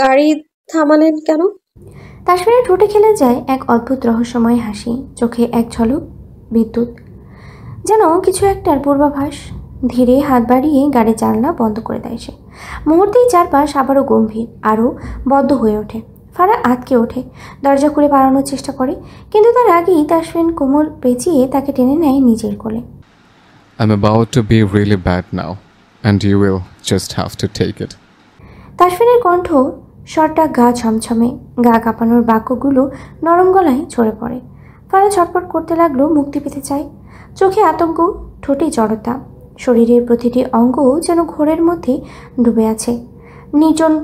গাড়ি থামালেন কেন? তাসফিনের ঠোঁটে খেলে যায় এক অদ্ভুত রহস্যময় হাসি, চোখে এক ঝলক বিদ্যুৎ, যেন কিছু একটার পূর্বাভাস। ধীরে হাত বাড়িয়ে গাড়ির জানলা বন্ধ করে দেয় সে। মুহূর্তেই চারপাশ আবারও গম্ভীর, আরও বদ্ধ হয়ে ওঠে। ফারা আটকে ওঠে, দরজা খুলে পালানোর চেষ্টা করে, কিন্তু তার আগেই তাসফিন কোমর পেঁচিয়ে তাকে টেনে নেয় নিজের কোলে। I'm about to be really bad now, and you will just have to take it. তাসফিনের কণ্ঠ স্বরটা গা ছমছমে, গা কাঁপানোর বাক্যগুলো নরম গলায় ঝরে পড়ে। ফারা ছটফট করতে লাগলো, মুক্তি পেতে চায়। চোখে আতঙ্ক, ঠোঁটে জড়তা, শরীরের প্রতিটি অঙ্গ যেন ঘোরের মধ্যে ডুবে আছে। নির্জন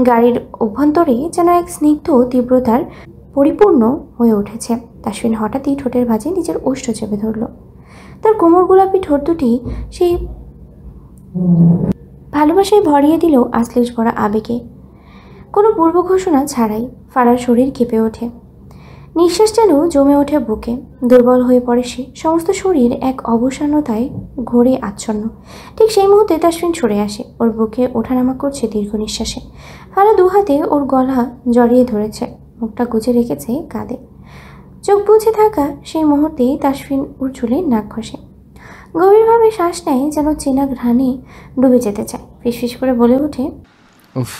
গাড়ির অভ্যন্তরে যেন এক স্নিগ্ধ তীব্রতার পরিপূর্ণ হয়ে উঠেছে। তাসফিন হঠাৎই ঠোঁটের ভাঁজে নিজের ওষ্ঠ চেপে ধরল। তার কোমর গোলাপি ঠোঁট দুটি সেই ভালোবাসায় ভরিয়ে দিল আশ্লেষ ভরা আবেগে। কোনো পূর্ব ঘোষণা ছাড়াই ফারার শরীর কেঁপে ওঠে, নিঃশ্বাস যেন জমে ওঠে বুকে, দুর্বল হয়ে পড়ে সে, সমস্ত শরীর এক অবসান্নতায় ঘোরে আচ্ছন্ন। ঠিক সেই মুহূর্তে তাসফিন সরে আসে, ওর বুকে ওঠানামা করছে দীর্ঘ নিঃশ্বাসে। ফারা দু হাতে ওর গলা জড়িয়ে ধরেছে, মুখটা গুজে রেখেছে কাঁধে। চোখ বুজে থাকা সেই মুহূর্তেই তাসফিন ওর চুলে নাক ঘষে, গভীরভাবে শ্বাস নেয়, যেন চেনা ঘ্রাণে ডুবে যেতে চায়। ফিসফিস করে বলে ওঠে, উফ,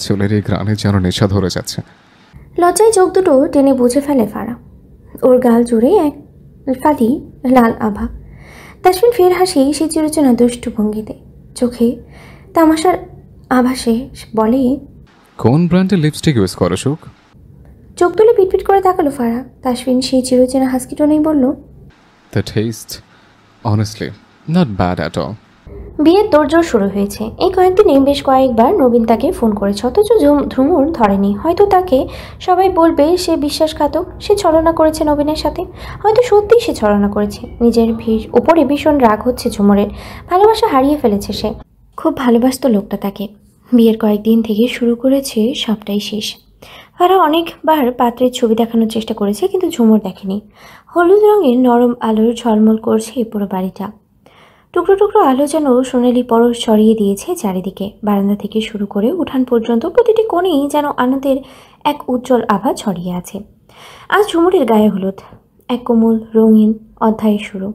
চুলের এই ঘ্রাণে যেন নেশা ধরে যাচ্ছে। লজ্জায় চোখ দুটো টেনে বুঝে ফেলে ফারা, ওর গাল জুড়ে এক ফালি লাল আভা। তাসফিন ফের হাসি সেই চিরচেনা দুষ্টু ভঙ্গিতে, চোখে তামাশার আভাসে বলে, কোন ব্র্যান্ডের লিপস্টিক ইউজ করো সুখ? চোখ তুলে পিটপিট করে তাকালো ফারা। তাসফিন সেই চিরচেনা হাসকি টোনেই বলল, the test honestly not bad at all. বিয়ের তোড়জোড় শুরু হয়েছে। এই কয়েকদিনে বেশ কয়েকবার নবীন তাকে ফোন করেছে, অথচ ধ্রুমুর ধরেনি। হয়তো তাকে সবাই বলবে সে বিশ্বাসঘাতক, সে ছলনা করেছে নবীনের সাথে। হয়তো সত্যিই সে ছলনা করেছে। নিজের ওপরে ভীষণ রাগ হচ্ছে ঝুমুরের। ভালোবাসা হারিয়ে ফেলেছে সে। খুব ভালোবাসতো লোকটা তাকে। বিয়ের কয়েকদিন থেকে শুরু করেছে সবটাই শেষ। ফারা অনেকবার পাত্রের ছবি দেখানোর চেষ্টা করেছে, কিন্তু ঝুমুর দেখেনি। হলুদ রঙের নরম আলোর ঝলমল করছে পুরো বাড়িটা। টুকরো টুকরো আলো যেন সোনালি পরশ ছড়িয়ে দিয়েছে চারিদিকে। বারান্দা থেকে শুরু করে উঠান পর্যন্ত প্রতিটি কোণেই যেন আনন্দের এক উজ্জ্বল আভা ছড়িয়ে আছে। আজ ঝুমুরের গায়ে হলুদ, এক কোমল রঙিন অধ্যায়ের শুরু।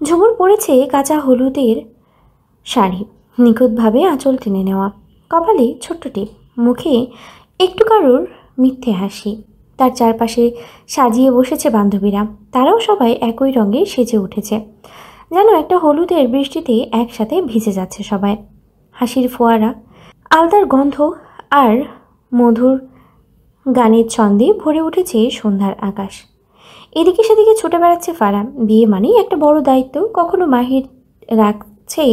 ঝুমুর পরেছে কাঁচা হলুদের শাড়ি, নিখুঁতভাবে আঁচল টেনে নেওয়া, কপালে ছোট্ট টিপ, মুখে একটু কারোর মিথ্যে হাসি। তার চারপাশে সাজিয়ে বসেছে বান্ধবীরা, তারাও সবাই একই রঙে সেজে উঠেছে, যেন একটা হলুদের বৃষ্টিতে একসাথে ভিজে যাচ্ছে সবাই। হাসির ফোয়ারা, আলতার গন্ধ আর মধুর গানের ছন্দে ভরে উঠেছে সন্ধ্যার আকাশ। এদিকে সেদিকে ছুটে বেড়াচ্ছে ফারা। বিয়ে মানেই একটা বড় দায়িত্ব। কখনো মাহির রাখছে,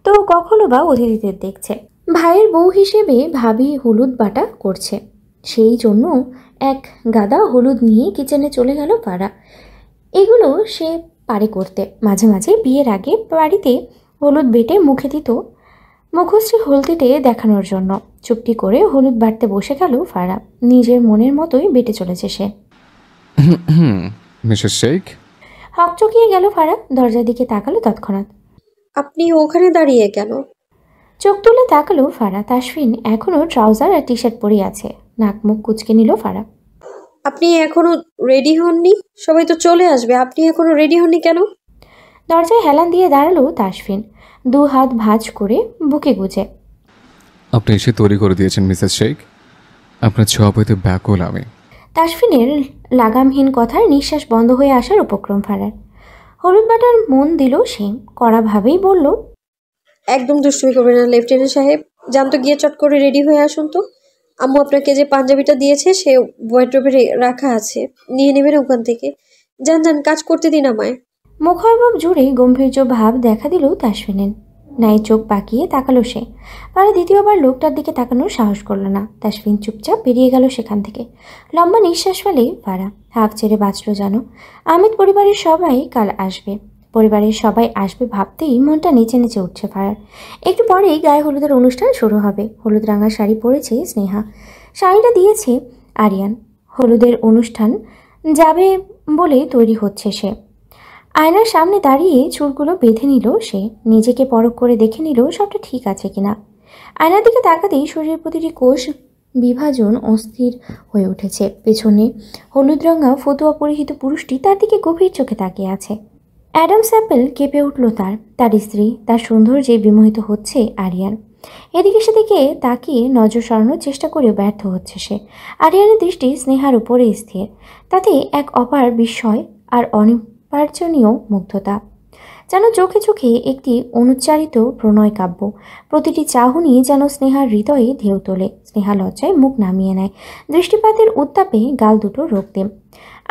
তো কখনো বা অতিথিদের দেখছে। ভাইয়ের বউ হিসেবে ভাবি হলুদ বাটা করছে, সেই জন্য এক গাদা হলুদ নিয়ে কিচেনে চলে গেল ফারা। এগুলো সে পারে করতে। মাঝে মাঝে বিয়ের আগে বাড়িতে হলুদ বেটে মুখে দিত, মুখশ্রী হলদিটে দেখানোর জন্য। চুপটি করে হলুদ বাটতে বসে গেল ফারা। নিজের মনের মতোই বেটে চলেছে সে। মিসেস শেখ, হকচকিয়ে গেল ফারা, দরজার দিকে তাকালো তৎক্ষণাৎ। আপনি ওখানে দাঁড়িয়ে কেন? চোখ তুলে তাকালো ফারা। তাসফিন এখনও ট্রাউজার আর টি শার্ট পরে আছে। নাক মুখ কুচকে নিল ফারা। আপনি এখনো রেডি হননি? সবাই তো চলে আসবে, আপনি এখনো রেডি হননি কেন? দরজায় হেলান দিয়ে দাঁড়ালো তাসফিন, দু হাত ভাঁজ করে বুকে গুজে। আপনি এসে তৈরি করে দিয়েছেন মিসেস শেখ, আপনার ছোঁয়া পেতে ব্যাকুল আমি। তাসফিনের লাগামহীন কথার নিঃশ্বাস বন্ধ হয়ে আসার উপক্রম ফারার। হলুদ বাটার মন দিল সে, কড়াভাবেই বলল, একদম দুষ্টুমি করবেন না লেফটেন্যান্ট সাহেব। যান তো, গিয়ে চট করে রেডি হয়ে আসুন তো। আম্মু আপনাকে যে পাঞ্জাবিটা দিয়েছে সে ওয়ার্ড্রোবে রাখা আছে, নিয়ে নেবেন ওখান থেকে। যান যান, কাজ করতে দিন আমায়। মুখাবব জুড়ে গম্ভীর্য ভাব দেখা দিল তাসফিনের। নাই চোখ পাকিয়ে তাকালো সে। ফারা দ্বিতীয়বার লোকটার দিকে তাকানোর সাহস করল না। তাসফিন চুপচাপ বেরিয়ে গেল সেখান থেকে। লম্বা নিঃশ্বাস ফেলে ফারা হাফ ছেড়ে বাঁচল যেন। আহমেদ পরিবারের সবাই কাল আসবে। পরিবারের সবাই আসবে ভাবতেই মনটা নেচে নেচে উঠছে ফারার। একটু পরেই গায়ে হলুদের অনুষ্ঠান শুরু হবে। হলুদ রাঙা শাড়ি পরেছে স্নেহা, শাড়িটা দিয়েছে আরিয়ান। হলুদের অনুষ্ঠান যাবে বলে তৈরি হচ্ছে সে। আয়নার সামনে দাঁড়িয়ে চুলগুলো বেঁধে নিল সে, নিজেকে পরখ করে দেখে নিল সবটা ঠিক আছে কিনা। আয়নার দিকে তাকাতেই শরীরের প্রতিটি কোষ বিভাজন অস্থির হয়ে উঠেছে। পেছনে হলুদ রঙা ফতুয়া পরিহিত পুরুষটি তার দিকে গভীর চোখে তাকিয়ে আছে। অ্যাডাম স্যাপেল কেঁপে উঠল। তার স্ত্রী, তার সৌন্দর্যে বিমোহিত হচ্ছে আরিয়ান। এদিকে সেদিকে তাকিয়ে নজর সরানোর চেষ্টা করেও ব্যর্থ হচ্ছে সে। আরিয়ানের দৃষ্টি স্নেহার উপরে স্থির, তাতে এক অপার বিস্ময় আর অনির্বাচনীয় মুগ্ধতা, যেন চোখে চোখে একটি অনুচ্চারিত প্রণয় কাব্য। প্রতিটি চাহনি যেন স্নেহার হৃদয়ে ঢেউ তোলে। স্নেহা লজ্জায় মুখ নামিয়ে নেয়, দৃষ্টিপাতের উত্তাপে গাল দুটো রক্তিম।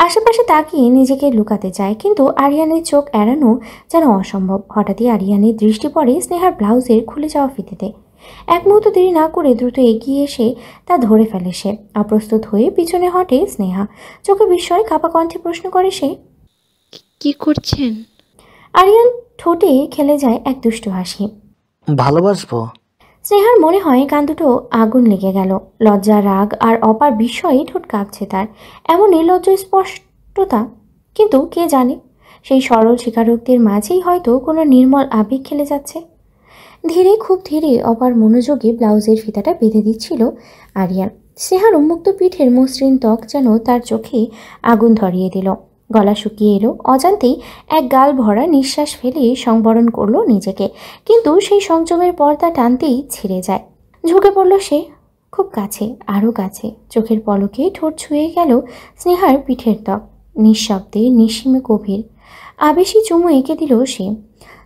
আশেপাশে তাকিয়ে নিজেকে লুকাতে চায়, কিন্তু আরিয়ানের চোখ এড়ানো যেন অসম্ভব। হঠাৎই আরিয়ানের দৃষ্টি পড়ে স্নেহার ব্লাউজের খুলে যাওয়া ফিতেতে। এক মুহূর্ত দেরি না করে দ্রুত এগিয়ে এসে তা ধরে ফেলে সে। অপ্রস্তুত হয়ে পিছনে হটে স্নেহা। চোখে বিস্ময় কাপা কণ্ঠে প্রশ্ন করে সে, কি করছেন? আরিয়ান ঠোঁটে খেলে যায় এক দুষ্টু হাসি। ভালোবাসবো। স্নেহার মনে হয় কান দুটো আগুন লেগে গেল। লজ্জা, রাগ আর অপার বিস্ময়ে ঠোঁট কাঁপছে তার। এমন নির্লজ্জ স্পষ্টতা, কিন্তু কে জানে সেই সরল স্বীকারোক্তির মাঝেই হয়তো কোনো নির্মল আবেগ খেলে যাচ্ছে। ধীরে, খুব ধীরে অপার মনোযোগে ব্লাউজের ফিতাটা বেঁধে দিচ্ছিল আরিয়ান। স্নেহার উন্মুক্ত পিঠের মসৃণ ত্বক যেন তার চোখে আগুন ধরিয়ে দিল। গলা শুকিয়ে এলো, অজান্তেই এক গাল ভরা নিঃশ্বাস ফেলে সংবরণ করলো নিজেকে, কিন্তু সেই সংযমের পর্দা টানতেই ছিঁড়ে যায়। ঝুঁকে পড়ল সে, খুব কাছে, আরও কাছে। চোখের পলকে ঠোঁট ছুঁয়ে গেল স্নেহার পিঠের ত্বক। নিঃশব্দে, নিঃসীমে গভীর আবেশী চুমু এঁকে দিল সে,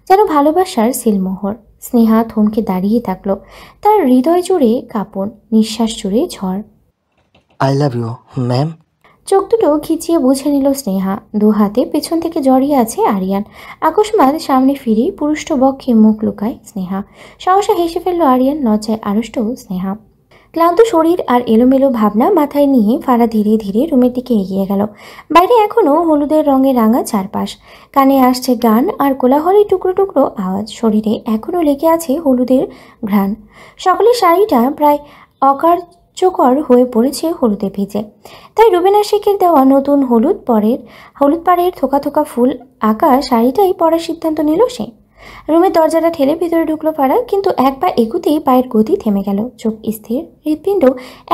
যেন ভালোবাসার সিলমোহর। স্নেহা থমকে দাঁড়িয়ে থাকলো, তার হৃদয় জুড়ে কাঁপন, নিঃশ্বাস জুড়ে ঝড়। I love you ma'am. চোখ দুটো খিচিয়ে বুঝে নিল স্নেহা। দু হাতে পেছন থেকে জড়িয়ে আছে আরিয়ান। আকস্মাৎ সামনে ফিরে পুরুষ্ট বক্ষে মুখ লুকায় স্নেহা। সহসা হেসে ফেলল আরিয়ান, লজ্জায় আড়ষ্ট স্নেহা। ক্লান্ত শরীর আর এলোমেলো ভাবনা মাথায় নিয়ে ফারা ধীরে ধীরে রুমের দিকে এগিয়ে গেল। বাইরে এখনও হলুদের রঙে রাঙা চারপাশ, কানে আসছে গান আর কোলাহলে টুকরো টুকরো আওয়াজ। শরীরে এখনও লেগে আছে হলুদের ঘ্রাণ। সকলের শাড়িটা প্রায় অকার্যকর হয়ে পড়েছে হলুদে ভিজে। তাই রুবেনা শেখের দেওয়া নতুন হলুদ পাড়ের থোকা থোকা ফুল আঁকা শাড়িটাই পরার সিদ্ধান্ত নিল সে। রুমের দরজাটা ঠেলে ভিতরে ঢুকলো ফারা, কিন্তু এক পা এগুতেই পায়ের গতি থেমে গেল। চোখ স্থির, হৃৎপিণ্ড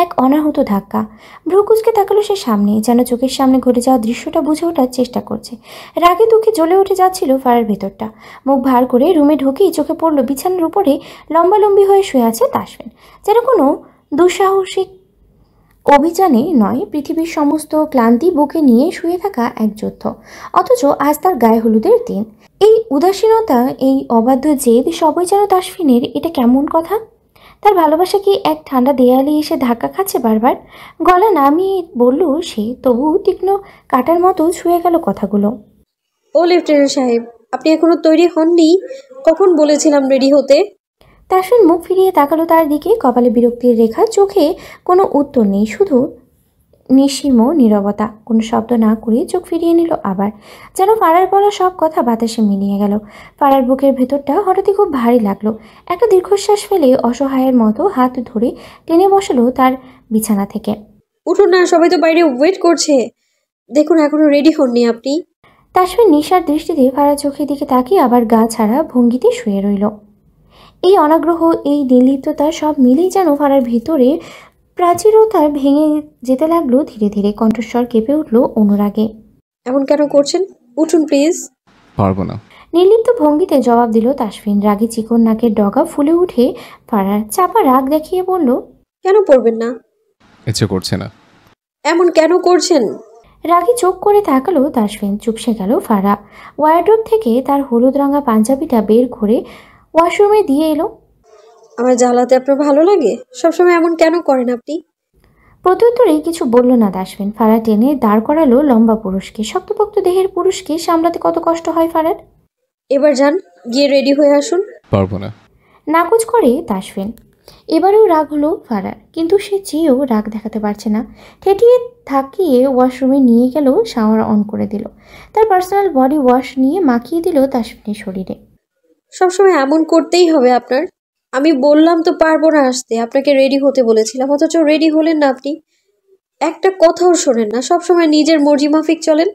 এক অনাহূত ধাক্কা। ভ্রু কুঁচকে তাকালো সে সামনে, যেন চোখের সামনে ঘটে যাওয়া দৃশ্যটা বুঝে ওঠার চেষ্টা করছে। রাগে দুঃখে জ্বলে উঠে যাচ্ছিল ফারার ভেতরটা। মুখ ভার করে রুমে ঢুকেই চোখে পড়ল বিছানার উপরে লম্বালম্বি হয়ে শুয়ে আছে তাসফিন। যেন কোনো দুঃসাহসিক অভিযানে নয়, পৃথিবীর সমস্ত ক্লান্তি বুকে নিয়ে শুয়ে থাকা এক যোদ্ধ, অথচ আজ তার গায়ে হলুদের দিন। এই উদাসীনতা, এই অবাধ্য জেদ, সবই যেন তাসফিনের। এটা কেমন কথা? তার ভালোবাসা কি এক ঠান্ডা দেয়ালে এসে ধাক্কা খাচ্ছে বারবার? গলা নামিয়ে বলল সে, তবু তীক্ষ্ণ কাটার মতো ছুঁয়ে গেল কথাগুলো। ও লেফটেন্যান্ট সাহেব, আপনি এখনো তৈরি হননি? কখন বলেছিলাম রেডি হতে? তাসফিন মুখ ফিরিয়ে তাকালো তার দিকে, কপালে বিরক্তির রেখা, চোখে কোনো উত্তর নেই, শুধু নিঃসীম নীরবতা। কোনো শব্দ না করে চোখ ফিরিয়ে নিল আবার, যেন ফারার বলা সব কথা বাতাসে মিলিয়ে গেল। ফারার বুকের ভেতরটা হঠাৎই খুব ভারী লাগলো। একটা দীর্ঘশ্বাস ফেলে অসহায়ের মতো হাত ধরে টেনে বসালো তার বিছানা থেকে। উঠুন না, সবাই তো বাইরে ওয়েট করছে। দেখুন এখনো রেডি হননি আপনি। তাসফিন নিশার দৃষ্টিতে ফারার চোখের দিকে তাকিয়ে আবার গা ছাড়া ভঙ্গিতে শুয়ে রইল। এই অনাগ্রহ, এই নির্লিপ্ততা সব মিলেই যেন ফারার ভিতরে প্রাচীরতা ভেঙে যেতে লাগলো ধীরে ধীরে। কণ্ঠস্বর কেঁপে উঠল অনুরাগে। এমন কেন করছেন? উঠুন প্লিজ। পারবো না। নির্লিপ্ত ভঙ্গিতে জবাব দিল তাসফিন। রাগে চিকন নাকের ডগা ফুলে উঠে ফারার। চাপা রাগ দেখিয়ে বলল, কেন পড়বেন না? ইচ্ছে করছে না। এমন কেন করছেন? রাগে চোখ করে তাকালো তাসফিন। চুপসে গেল ফারা। ওয়ারড্রোব থেকে তার হলুদ রঙা পাঞ্জাবিটা বের করে ওয়াশরুমে দিয়ে এলো। আমার জ্বালাতে আপনার ভালো লাগে? সবসময় এমন কেন করেন আপনি? প্রত্যুত্তরে কিছু বলল না তাসফিন। ফারা টেনে দাঁড় করালো লম্বা পুরুষকে। শক্তপোক্ত দেহের পুরুষকে সামলাতে কত কষ্ট হয় ফারার। এবার যান, গিয়ে রেডি হয়ে আসুন। পারবো না। নাকচ করে তাসফিন। এবারেও রাগ হলো ফারার, কিন্তু সে চেয়েও রাগ দেখাতে পারছে না। ঠেটিয়ে থাকিয়ে ওয়াশরুমে নিয়ে গেল, শাওয়ার অন করে দিল, তার পার্সোনাল বডি ওয়াশ নিয়ে মাখিয়ে দিল তাসফিনের শরীরে। সবসময় এমন করতেই হবে আপনার? আমি বললাম তো পারবো না আসতে, আপনাকে রেডি হতে বলেছিলাম, অথচ রেডি হলেন না আপনি। একটা কথাও শোনেন না, সবসময় নিজের মর্জি মাফিক চলেন।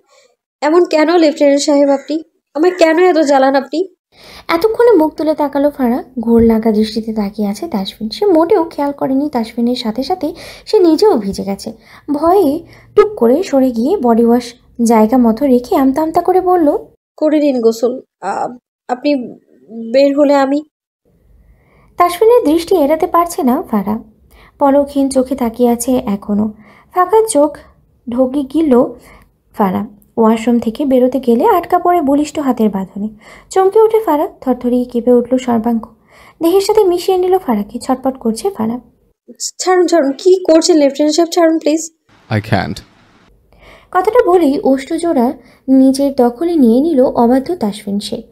এমন কেন লেফটেন্যান্ট সাহেব আপনি? আমায় কেন এত জ্বালান আপনি? এতক্ষণে মুখ তুলে তাকালো ফারা। ঘোর লাগা দৃষ্টিতে তাকিয়ে আছে তাসফিন। সে মোটেও খেয়াল করেনি তাসফিনের সাথে সাথে সে নিজেও ভিজে গেছে। ভয়ে টুক করে সরে গিয়ে বডি ওয়াশ জায়গা মতো রেখে আমতা আমতা করে বলল, করে নিন গোসল। আপনি বের হলে আমি। তাসফিনের দৃষ্টি এড়াতে পারছে না ফারা। পলকহীন চোখে তাকিয়ে আছে এখনো। ফাঁকা চোখ ঢোকে গিল ফারা। ওয়াশরুম থেকে বেরোতে গেলে আটকা পড়ে বলিষ্ঠ হাতের বাঁধনে। চমকে ওঠে ফারা। থরথরিয়ে কেঁপে উঠল সর্বাঙ্গ। দেহের সাথে মিশিয়ে নিল ফারাকে। ছটপট করছে ফারা। ছাড়ুন ছাড়ুন, কি করছেন লেফটেন্যান্ট সাহেব, ছাড়ুন প্লিজ। I can't. কথাটা বলেই ওষ্ঠজোড়া নিজের দখলে নিয়ে নিল অবাধ্য তাসফিন শেখ।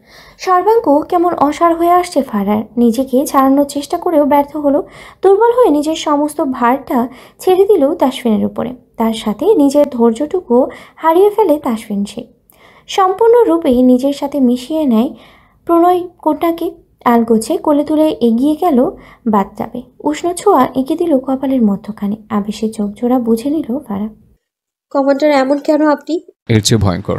সর্বাঙ্গ কেমন অসাড় হয়ে আসছে ফারার। নিজেকে ছাড়ানোর চেষ্টা করেও ব্যর্থ হলো। দুর্বল হয়ে নিজের সমস্ত ভারটা ছেড়ে দিল তাসফিনের উপরে। তার সাথে নিজের ধৈর্যটুকু হারিয়ে ফেলে তাসফিন শেখ। সম্পূর্ণরূপে নিজের সাথে মিশিয়ে নেয় প্রণয় কোটাকে। আলগোছে কোলে তুলে এগিয়ে গেল বাথটাবে। উষ্ণ ছোঁয়া এঁকে দিল কপালের মধ্যখানে। আবেশে চোখ জোড়া বুঝে নিল ফারা। কমান্ডার এমন কেন আপনি? এর চেয়ে ভয়ঙ্কর।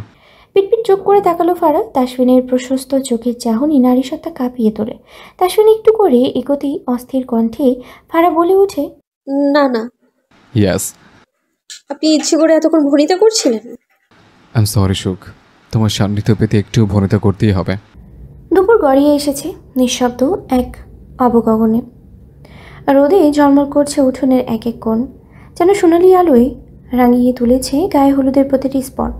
পিটপিট চোখ করে তাকালো ফারা। তাসফিনের প্রশস্ত চোখের চাহনি নারীসত্তা কাঁপিয়ে তোলে। তাসফিন একটু করে এগোতেই অস্থির কণ্ঠে ফারা বলে ওঠে, না না, Yes. আপনি ইচ্ছে করে এতক্ষণ ভনিতা করছিলেন? I'm sorry সুখ, তোমার সান্নিধ্য পেতে একটু ভনিতা করতেই হবে। দুপুর গড়িয়ে এসেছে নিঃশব্দ এক অবগগনে। রোদে ঝলমল করছে উঠোনের এক এক কোণ। যেন সোনালি আলোয় রাঙিয়ে তুলেছে গায়ে হলুদের প্রতিটি স্পট।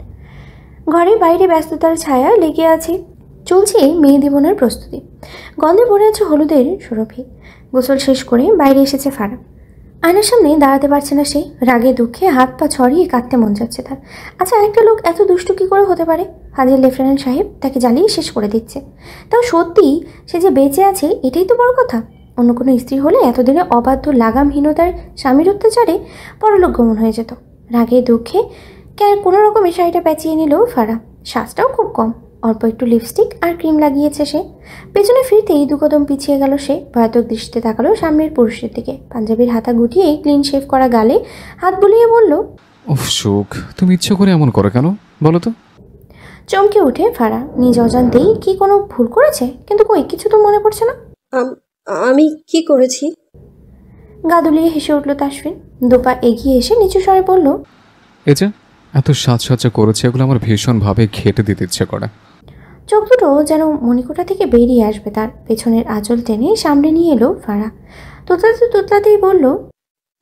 ঘরে বাইরে ব্যস্ততার ছায়া লেগে আছে। চলছে মেহেদি বোনার প্রস্তুতি। গন্ধে ভরে আছে হলুদের সুরভি। গোসল শেষ করে বাইরে এসেছে ফারা। আয়নার সামনে দাঁড়াতে পারছে না সে। রাগে দুঃখে হাত পা ছড়িয়ে কাঁদতে মন যাচ্ছে তার। আচ্ছা, একটা লোক এত দুষ্টু কী করে হতে পারে? হাজির লেফটেন্যান্ট সাহেব তাকে জ্বালিয়ে শেষ করে দিচ্ছে। তাও সত্যি সে যে বেঁচে আছে এটাই তো বড় কথা। অন্য কোনো স্ত্রী হলে এতদিনে অবাধ্য লাগামহীনতার স্বামীর অত্যাচারে পরলোক গমন হয়ে যেত। রাগে দুঃখে কোনো রকমের শাড়িটা পেঁচিয়ে নিল ফারা। সাজটাও খুব কম, অল্প একটু লিপস্টিক আর ক্রিম লাগিয়েছে সে। পেছনে ফিরতেই দু কদম পিছিয়ে গেল সে। ভয়াতক দৃষ্টিতে তাকালো সামনের পুরুষের দিকে। পাঞ্জাবির হাতা গুটিয়ে ক্লিন শেভ করা গালে হাত বুলিয়ে বলল, উফ সুখ, তুমি ইচ্ছে করে এমন করো কেন বলো তো? চমকে উঠে ফারা। নিজ অজান্তেই কি কোনো ভুল করেছে? কিন্তু কই, কিছু তো মনে পড়ছে না। আমি কি করেছি? গা দুলিয়ে হেসে উঠল তাসফিন। দুপা এগিয়ে এসে নিচু স্বরে বলল, এই যে এত সাজসজ্জা করেছে, এগুলো আমার ভীষণভাবে ঘেটে দিতে ইচ্ছে করে। চোখ দুটো যেন মণিকোঠা থেকে বেরিয়ে আসবে তার। পেছনের আঁচল টেনে সামনে নিয়ে এলো ফারা। তোতলাতেই বলল,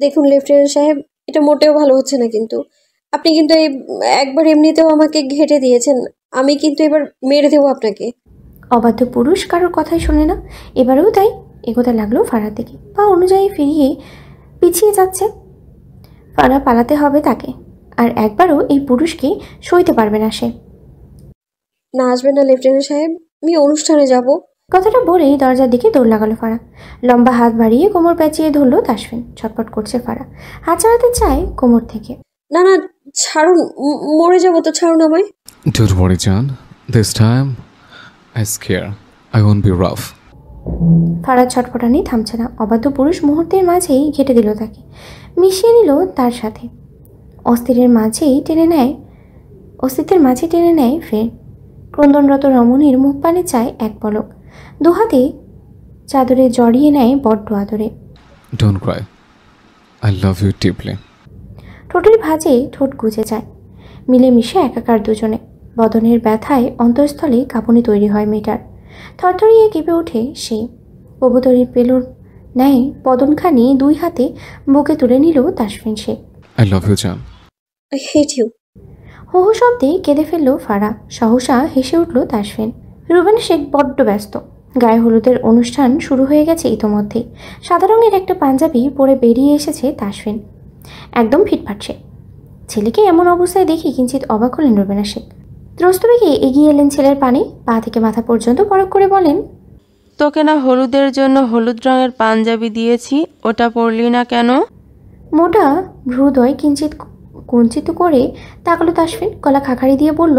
দেখুন লেফটেন্যান্ট সাহেব, এটা মোটেও ভালো হচ্ছে না। কিন্তু আপনি কিন্তু এই একবার এমনিতেও আমাকে ঘেটে দিয়েছেন। আমি কিন্তু এবার মেরে দেবো আপনাকে। অবাধ্য পুরুষ কারোর কথাই শোনে না। এবারেও তাই এগোতে লাগলো ফারার দিকে। পা অনুযায়ী ফিরিয়ে পিছিয়ে যাচ্ছে। ফারা পালাতে হবে তাকে। আর একবারও এই পুরুষকে সইতে পারবে না সে। না, আসবেন না লেফটেন্যান্ট সাহেব, আমি অনুষ্ঠানে যাব। কথাটা বলেই দরজার দিকে দৌড় লাগালো ফারা। লম্বা হাত বাড়িয়ে কোমর পেঁচিয়ে ধরলো তাসফিন। ছটপট করছে ফারা। হাত ছাড়াতে চায় কোমর থেকে। না না, ছাড়ুন, মরে যাবো তো, ছাড়ুন আমায়। Don't worry John, this time I scare. I won't be rough. ফারার ছটফটানি থামছে না। অবাধ্য পুরুষ মুহূর্তের মাঝেই ঘেটে দিল তাকে, মিশিয়ে নিল তার সাথে। অস্থিত্বের মাঝে টেনে নেয় ফের। ক্রন্দনরত রমণীর মুখ পানে চায় এক পলক। দুহাতে চাদরে জড়িয়ে নেয় বড্ড আদরে। Don't cry. I love you deeply. ঠোঁটের ভাঁজে ঠোঁট গুজে যায়। মিলেমিশে একাকার দুজনে। বদনের ব্যথায় অন্তঃস্থলে কাঁপুনি তৈরি হয় মেয়েটার। থরথরিয়ে কেঁপে ওঠে সে। কবুতরের পেলোর ন্যায় বদনখানি দুই হাতে বুকে তুলে নিল তাসফিন শেখ। I love you John. I hate you. হো হো শব্দে কেঁদে ফেলল ফারা। সহসা হেসে উঠল তাসফিন। রুবেন শেখ বড্ড ব্যস্ত। গায়ে হলুদের অনুষ্ঠান শুরু হয়ে গেছে ইতোমধ্যেই। সাদা রঙের একটা পাঞ্জাবি পরে বেরিয়ে এসেছে তাসফিন। একদম ফিটফাট সে। ছেলেকে এমন অবস্থায় দেখে কিঞ্চিত অবাক হলেন রুবেনা শেখ। ত্রস্তবেগে এগিয়ে এলেন ছেলের পানে। পা থেকে মাথা পর্যন্ত পরখ করে বলেন, তোকে না হলুদের জন্য হলুদ রঙের পাঞ্জাবি দিয়েছি, ওটা পরলি না কেন? মোটা ভ্রুদয় কিঞ্চিত কুঞ্চিত করে তাকালো তাসফিন। গলা খাকারি দিয়ে বলল,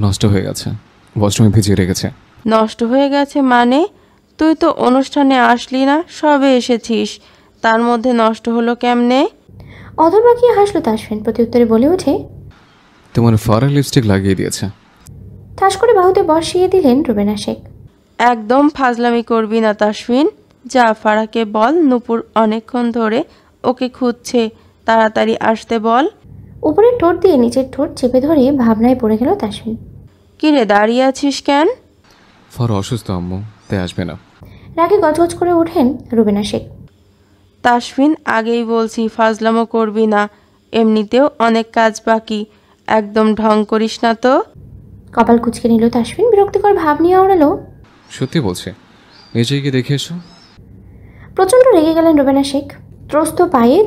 নষ্ট হয়ে গেছে, ওয়াশরুমে ভিজিয়ে রেখেছে। নষ্ট হয়ে গেছে মানে? তুই তো অনুষ্ঠানে আসলি না, সবে এসেছিস, তার মধ্যে নষ্ট হলো কেমনে? অধর বাঁকিয়ে হাসলো তাসফিন। প্রত্যুত্তরে বলে ওঠে, তোমার ফারা লিপস্টিক লাগিয়ে দিয়েছে। ঠাস করে বাহুতে বসিয়ে দিলেন রুবেনা শেখ। একদম ফাজলামি করবি না তাসফিন। যা ফারাকে বল নূপুর অনেকক্ষণ ধরে ওকে খুঁজছে, তাড়াতাড়ি আসতে বল। উপরের ঠোঁট দিয়ে নিচের ঠোঁট চেপে ধরে ভাবনায় পড়ে গেল তাসফিন। কিরে দাঁড়িয়ে আছিস কেন? ফারা অসুস্থ আম্মু, তাই আসবে না। রাগে গজগজ করে ওঠেন রুবিনা শেখ। তাসফিন আগেই বলছি ফাজলামো করবি না, এমনিতেও অনেক কাজ বাকি, একদম ঢং করিস না তো। কপাল কুঁচকে নিল তাসফিন, বিরক্তিকর ভাব নিয়ে ওড়ালো। সত্যি বলছে, নিজে গিয়ে দেখে এসো। প্রচণ্ড রেগে গেলেন রুবিনা শেখ। ত্রস্ত পায়ে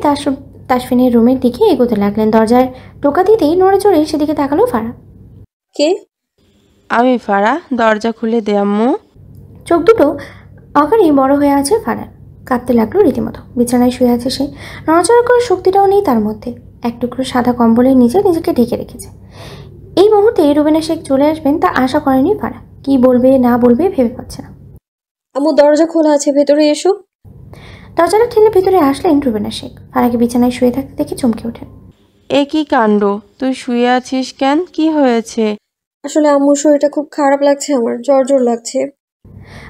তাসফিনের রুমের দিকে এগোতে লাগলেন। দরজার টোকা দিতেই নড়ে চড়ে সেদিকে তাকালো ফারা। কে? আমি ফারা, দরজা খুলে দে আম্মু। চোখ দুটো অকারেই বড় হয়ে আছে ফারার। কাঁদতে লাগলো রীতিমতো। বিছানায় শুয়ে আছে সে, নড়াচড়া করার শক্তিটাও নেই তার মধ্যে। এক টুকরো সাদা কম্বলের নিচে নিজেকে ঢেকে রেখেছে। এই মুহূর্তে রুবিনা শেখ চলে আসবেন তা আশা করেনি ফারা। কি বলবে না বলবে ভেবে পাচ্ছে না। আম্মু দরজা খোলা আছে, ভেতরে এসো। দরজাটা ঠেলে ভেতরে আসলেন রুবিনা শেখ। ফারাকে বিছানায় শুয়ে থাকতে দেখে চমকে ওঠেন। এ কি কাণ্ড, তুই শুয়ে আছিস কেন? কি হয়েছে? আসলে আম্মুর শরীরটা খুব খারাপ লাগছে, আমার জ্বর জ্বর লাগছে।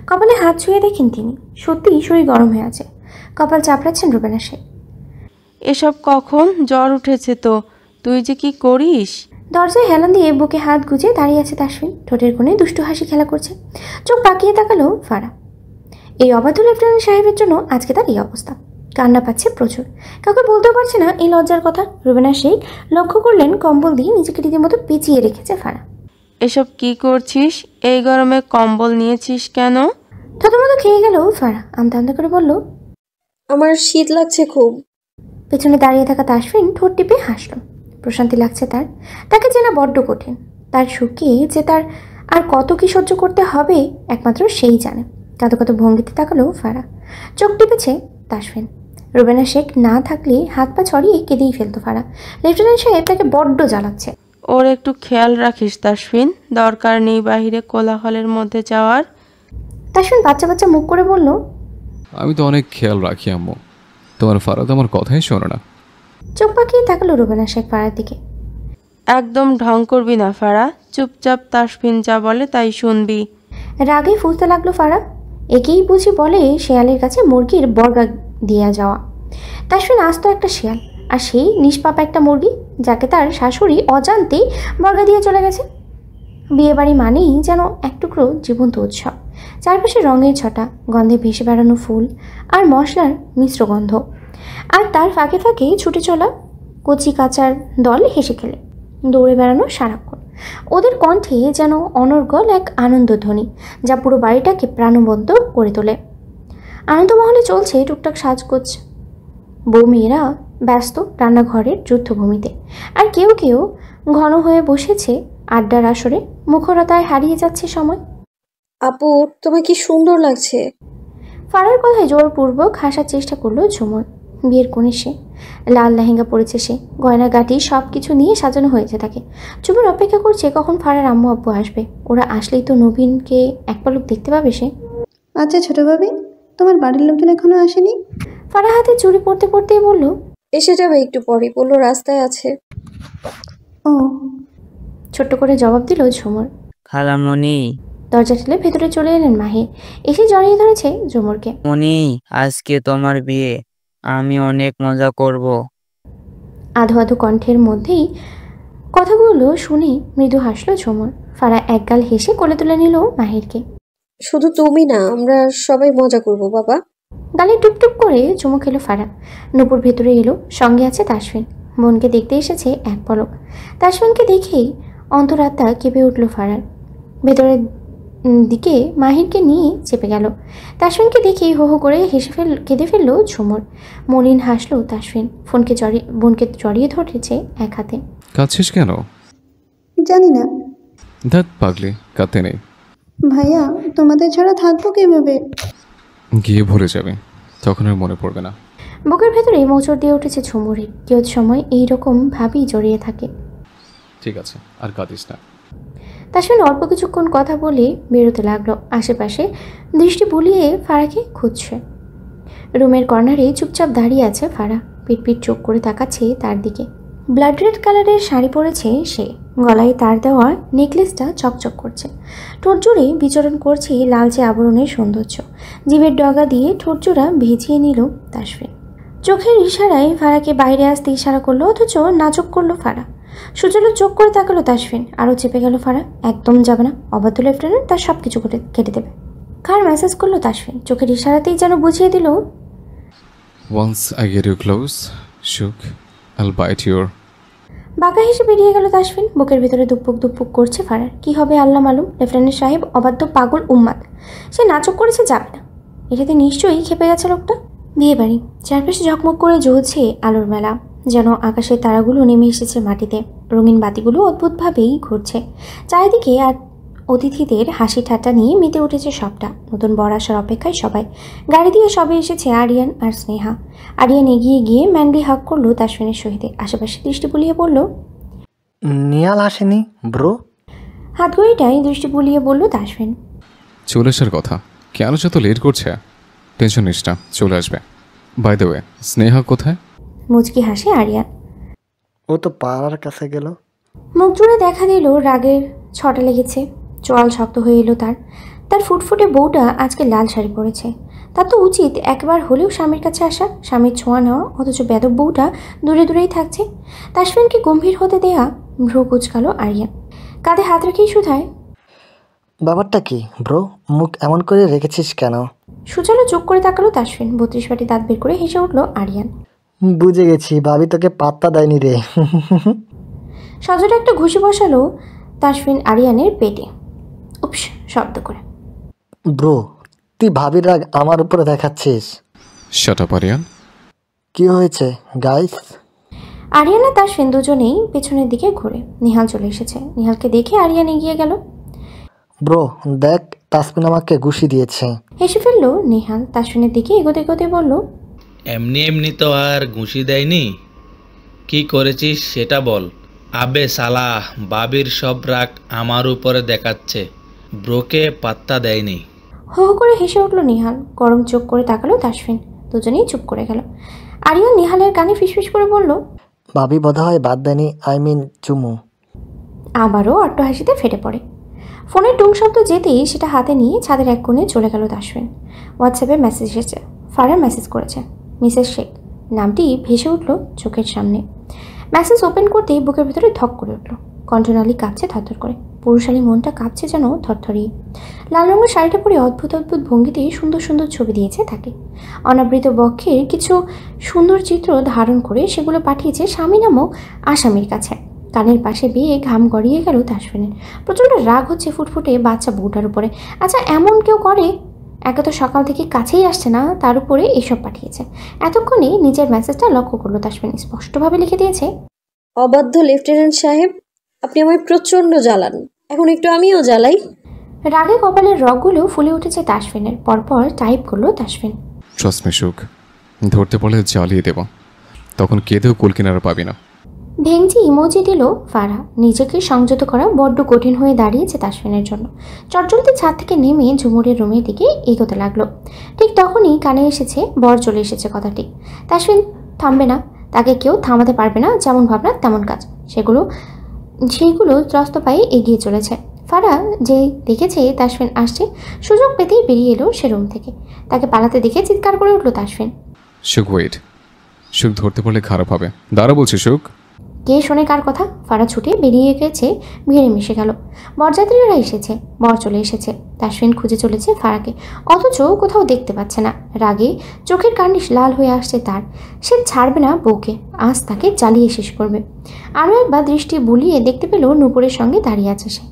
কপালে হাত ছুঁয়ে দেখেন তিনি। সত্যিই শরীর গরম হয়ে আছে। কপাল চাপড়াচ্ছেন রুবিনা শেখ। এসব কখন? জ্বর উঠেছে তো, তুই যে কি করিস? দরজায় হেলান দিয়ে বুকে হাত গুজে দাঁড়িয়ে আছে তাসফিন। ঠোঁটের কোণে দুষ্টু হাসি খেলা করছে। চোখ পাকিয়ে তাকালো ফারা। এই অবাধ্য লেফটেন্যান্ট সাহেবের জন্য আজকে তার এই অবস্থা। কান্না পাচ্ছে প্রচুর, কাউকে বলতেও পারছে না এই লজ্জার কথা। রুবিনা শেখ লক্ষ্য করলেন কম্বল দিয়ে নিজেকে রীতিমতো পেঁচিয়ে রেখেছে ফারা। এসব কি করছিস? এই গরমে কম্বল নিয়েছিস কেন? থতমত খেয়ে গেল ফারা। আমতা আমতা করে বলল, আমার শীত লাগছে খুব। পেছনে দাঁড়িয়ে থাকা তাসফিন ঠোঁট টিপে হাসল। প্রশান্তি লাগছে তার। তাকে চেনা বড্ড কঠিন। তার সুখে যে তার আর কত কি সহ্য করতে হবে একমাত্র সেই জানে। কাঁদো কাঁদো ভঙ্গিতে তাকালো ফারা। চোখ টিপেছে তাসফিন। রুবিনা শেখ না থাকলে হাত পা ছড়িয়ে কেঁদেই ফেলতো ফারা। লেফটেন্যান্ট সাহেব তাকে বড্ড জ্বালাচ্ছে। ওর একটু খেয়াল রাখিস তাসফিন, দরকার নেই বাইরে কোলাহলের মধ্যে যাওয়ার। তাসফিন বাচ্চা বাচ্চা মুখ করে বলল, আমি তো অনেক খেয়াল রাখি আম্মু, তোমার ফারা তো আমার কথাই শোনো না। চোখ পাকিয়ে তাকালো রুবিনা শেখ ফারার দিকে। একদম ঢং করবি না ফারা, চুপচাপ তাসফিন যা বলে তাই শুনবি। রাগে ফুঁসতে লাগলো ফারা। একেই বুঝি বলে শেয়ালের কাছে মুরগির বর্গা দিয়া যাওয়া। তাসফিন আস্ত একটা শেয়াল, আর সেই নিষ্পাপ একটা মুরগি যাকে তার শাশুড়ি অজান্তেই বর্গা দিয়ে চলে গেছে। বিয়ে বাড়ি মানেই যেন এক টুকরো জীবন্ত উৎসব। চারপাশে রঙের ছটা, গন্ধে ভেসে বেড়ানো ফুল আর মশলার মিশ্র গন্ধ। আর তার ফাঁকে ফাঁকে ছুটে চলা কচি কাচার দল হেসে খেলে দৌড়ে বেড়ানো সারাক্ষণ। ওদের কণ্ঠে যেন অনর্গল এক আনন্দধ্বনি, যা পুরো বাড়িটাকে প্রাণবন্ত করে তোলে। আনন্দমহলে চলছে টুকটাক সাজগোজ। বৌমেয়েরা ব্যস্ত রান্নাঘরের যুদ্ধভূমিতে, আর কেউ কেউ ঘন হয়ে বসেছে আড্ডার আসরে। মুখরতায় হারিয়ে যাচ্ছে সময়। আপু তোমায় কি সুন্দর লাগছে। ফারার কথায় জোরপূর্বক হাসার চেষ্টা করলো ঝুমুর। বিয়ের কোণে সে, লাল লেহেঙ্গা পরেছে সে, গয়নাগাটি সব কিছু নিয়ে সাজানো হয়েছে তাকে। ঝুমুর অপেক্ষা করছে কখন ফারার আম্মু আব্বু আসবে। ওরা আসলেই তো নবীনকে এক পলক দেখতে পাবে সে। আচ্ছা ছোট ভাবি, তোমার বাড়ির লোকজন এখনো আসেনি? ফারা হাতে চুরি পড়তে পড়তেই বলল, এসে যাবে একটু পরে, বললো রাস্তায় আছে। ও, ছোট্ট করে জবাব দিল ঝুমুর। খালামণি, দরজা ঠেলে ভেতরে চলে এলেন মাহির। এসে জড়িয়ে ধরেছে ঝুমুরকে। মনি, আজকে তোমার বিয়ে, আমি অনেক মজা করব। আধো আধো কণ্ঠের মধ্যেই কথাগুলো শুনে মৃদু হাসলো ঝুমুর। ফারা একগাল হেসে কোলে তুলে নিল মাহিরকে। শুধু তুমি না, আমরা সবাই মজা করব বাবা। গালে টুপটুপ করে চুমু খেলো ফারা। নূপুর ভেতরে এলো, সঙ্গে আছে তাসফিন। বোনকে দেখতে এসেছে এক পলক। তাসফিনকে দেখেই অন্তরাত্মা কেঁপে উঠল ফারার। ভেতরের দিকে মাহিরকে নিয়ে চেপে গেল। তাসফিনকে দেখেই হো হো করে কেঁদে ফেললো ঝুমুর। মলিন হাসলো তাসফিন। বোনকে জড়িয়ে ধরেছে এক হাতে। কাঁদছিস কেন? জানি না ধ্যাৎ পাগলি, কাঁদতে নেই। ভাইয়া, তোমাদের ছাড়া থাকবো কিভাবে? গিয়ে ভরে যাবে, তখন আর মনে পড়বে না। বুকের ভেতরে মোচড় দিয়ে উঠেছে ঝুমুরের। কেউ সময় এইরকম ভাবেই জড়িয়ে থাকে। ঠিক আছে, আর কাঁদিস না। তাসফিন অল্প কিছুক্ষণ কথা বলে বেরোতে লাগলো। আশেপাশে দৃষ্টি বুলিয়ে ফারাকে খুঁজছে। রুমের কর্নারে চুপচাপ দাঁড়িয়ে আছে ফারা। পিট চোখ করে তাকাচ্ছে তার দিকে। ব্লাড রেড কালারের শাড়ি পরেছে সে, গলায় তার দেওয়া নেকলেসটা চকচক করছে, ঠোঁট জুড়ে বিচরণ করছে লালচে আবরণের সৌন্দর্য। জিভের ডগা দিয়ে ঠোঁট জোড়া ভিজিয়ে নিল তাসফিন। চোখের ইশারায় ফারাকে বাইরে আসতে ইশারা করলো, অথচ নাচক করলো ফারা। সুজলো চোখ করে তাকালো তাসফিন, আরও চেপে গেল ফারা। একদম যাবে না, অবাধ্য লেফটেন্যান্ট তার সব কিছু কেটে দেবে। কার মেসেজ করলো তাসফিন, চোখের ইশারাতেই যেন বুঝিয়ে দিল, Once I get you close, Shuk, I'll bite your... বাঁকা হেসে বেরিয়ে গেল তাসফিন। বুকের ভিতরে দুপুক দুপুক করছে ফারার। কি হবে আল্লাহ মালুম। লেফটেন্যান্ট সাহেব অবাধ্য পাগল উম্মাদ, সে নাচক করেছে, যাবে না। এটাতে নিশ্চয়ই খেপে গেছে লোকটা। বিয়ে বাড়ি, চারপাশে ঝকমক করে জ্বলছে আলোর মেলা, যেন আকাশের তারাগুলো নেমে এসেছে মাটিতে। রঙিন বাতিগুলো অদ্ভুতভাবেই ঘুরছে চারিদিকে, আর অতিথিদের হাসি ঠাট্টা নিয়ে মেতে উঠেছে সবটা। নতুন বর আসার অপেক্ষায় সবাই। গাড়ি দিয়ে সবে এসেছে আরিয়ান আর স্নেহা। আরিয়ান এগিয়ে গিয়ে ম্যানলি হাক করলো তাসফিনের সহিতে, আশেপাশে দৃষ্টি বুলিয়ে বলল, নিহাল আসেনি ব্রো? হাত ঘড়িটাই দৃষ্টি বুলিয়ে বলল তাসফিন। চলে আসার কথা, কেন যত লেট করছে? টেনশন নিস না, চলে আসবে। বাই দ্য ওয়ে, স্নেহা কোথায়? মুচকি হাসে আরিয়ান। ও তো পাড়ার কাছে গেল। মুখ জুড়ে দেখা দিল রাগের ছটা লেগেছে, চোয়াল শক্ত হয়ে এলো তার। তার ফুটফুটে বউটা আজকে লাল শাড়ি পরেছে। তার তো উচিত একবার হলেও স্বামীর কাছে আসা, স্বামীর ছোঁয়া নেওয়া, অথচ বেদব বউটা দূরে দূরেই থাকছে। তাসফিনকে গম্ভীর হতে দেয়া ভ্রু কুচকালো আরিয়ান। কাঁধে হাত রেখেই শুধায়, ব্যাপারটা কি ব্রো? মুখ এমন করে রেখেছিস কেন? সুচালো চোখ করে তাকালো তাসফিন। 32 বাটি দাঁত বের করে হেসে উঠল আরিয়ান। বুঝে গেছি, ভাবি তোকে পাত্তা দেয়নি রে। সজোরে একটা ঘুষি বসালো তাসফিন আরিয়ানের পেটে, উপস শব্দ করে। ব্রো, তুই ভাবির রাগ আমার উপরে দেখাচ্ছিস। Shut up Aryan. কি হয়েছে গাইস? আরিয়ান আর তাসফিন দুজনেই পেছনের দিকে ঘুরে। নিহাল চলে এসেছে। নিহালকে দেখে আরিয়ান এগিয়ে গেল। ব্রো দেখ, তাসমিন আমাকে ঘুষি দিয়েছে। হেসে ফেললো নিহাল। তাসফিনের দিকে এগোতে এগোতে বলল, এমনি এমনি তো আর ঘুষি দেয়নি, কি করেছিস সেটা বল। আবে সালা, বাবির সব রাগ আমার উপরে দেখাচ্ছে, ব্রোকে পাত্তা দেয়নি। হো হো করে হেসে উঠল নিহাল। গরম চোখ করে তাকালো তাসফিন। দুজনেই চুপ করে গেল। আরিয়ান নিহালের কানে ফিসফিস করে বলল, ভাবি বোধহয় বাদ দেয়নি, আই মিন চুমু। আবারও অট্টহাসিতে ফেটে পড়ে। ফোনের টুং শব্দ যেতেই সেটা হাতে নিয়ে ছাদের এক কোণে চলে গেল তাসফিন। হোয়াটসঅ্যাপে মেসেজ এসেছে। ফারার মেসেজ করেছে, মিসেস শেখ। নামটি ভেসে উঠল চোখের সামনে। মেসেজ ওপেন করতেই বুকের ভিতরে ধক করে উঠল। কণ্ঠনালী কাঁপছে থরথর করে। পুরুষালী মনটা কাঁপছে যেন থরথরিয়ে। লাল রঙের শাড়িটা পরে অদ্ভুত অদ্ভুত ভঙ্গিতে সুন্দর সুন্দর ছবি দিয়েছে তাকে। অনাবৃত বক্ষের কিছু সুন্দর চিত্র ধারণ করে সেগুলো পাঠিয়েছে স্বামী নামক আসামির কাছে। কানের পাশে বিয়ে ঘাম গড়িয়ে গেল তাসফিনের। প্রচণ্ড রাগ হচ্ছে ফুটফুটে বাচ্চা বউটার উপরে। আচ্ছা, এমন কেউ করে? একে তো সকাল থেকে কাছেই আসছে না, তার উপরে এসব পাঠিয়েছে। এতক্ষণে নিজের মেসেজটা লক্ষ্য করলো তাসফিন। স্পষ্টভাবে লিখে দিয়েছে, অবাধ্য লেফটেন্যান্ট সাহেব, আপনি আমায় প্রচণ্ড জ্বালান, এখন একটু আমিও জ্বালাই। রাগে কপালের রগগুলো ফুলে উঠেছে তাসফিনের। পরপর টাইপ করলো তাসফিন, ট্রাস্ট মি সুখ, ধরতে পারলে জ্বালিয়ে দেব, তখন কেঁদেও কুল কিনারা পাবি না। ভেঙচি ইমোজি দিল ফারা। নিজেকে সংযত করা বড্ড কঠিন হয়ে দাঁড়িয়েছে তাসফিনের জন্য। চটজলদি ছাদ থেকে নেমে ঝুমুরের রুমের দিকে এগোতে লাগলো। ঠিক তখনই কানে এসেছে বর চলে এসেছে কথাটি। তাসফিন থামবে না, তাকে কেউ থামাতে পারবে না। যেমন ভাবনা তেমন কাজ, সেইগুলো ত্রস্ত পায়ে এগিয়ে চলেছে। ফারা যে দেখেছে তাসফিন আসছে, সুযোগ পেতেই বেরিয়ে এলো সে রুম থেকে। তাকে পালাতে দেখে চিৎকার করে উঠল তাসফিন, সুখ ওয়েট, সুখ ধরতে পারলে খারাপ হবে, দাঁড়া বলছি সুখ। কে শোনে কার কথা? ফারা ছুটে বেরিয়ে গেছে, ভিড়ে মিশে গেল। বরযাত্রীরা এসেছে, বর চলে এসেছে। তাসফিন খুঁজে চলেছে ফারাকে, অথচ কোথাও দেখতে পাচ্ছে না। রাগে চোখের কার্নিশ লাল হয়ে আসছে তার। সে ছাড়বে না বউকে, আজ তাকে জ্বালিয়ে শেষ করবে। আরও একবার দৃষ্টি বুলিয়ে দেখতে পেল নূপুরের সঙ্গে দাঁড়িয়ে আছে সে।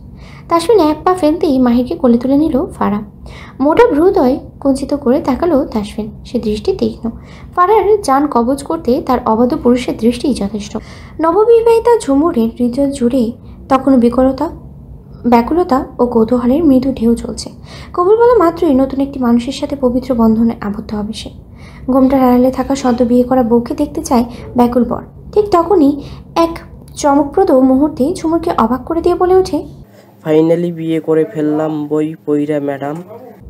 তাসফিন এক পা ফেলতেই মাহিরকে কোলে তুলে নিল ফারা। মোটা ভ্রুদয় কুঞ্চিত করে তাকালো তাসফিন। সে দৃষ্টি তীক্ষ্ণ। ফারার যান কবজ করতে তার অবাধ্য পুরুষের দৃষ্টিই যথেষ্ট। নববিবাহিতা ঝুমুরের হৃদয় জুড়ে তখনও ব্যাকুলতা ও কৌতূহলের মৃদু ঢেউ চলছে। কবুল বলা মাত্রই নতুন একটি মানুষের সাথে পবিত্র বন্ধনে আবদ্ধ হবে সে। ঘোমটার আড়ালে থাকা সদ্য বিয়ে করা বউকে দেখতে চায় ব্যাকুল বর। ঠিক তখনই এক চমকপ্রদ মুহূর্তে ঝুমুরকে অবাক করে দিয়ে বলে ওঠে, ফাইনালি বিয়ে করে ফেললাম বই পইরা ম্যাডাম।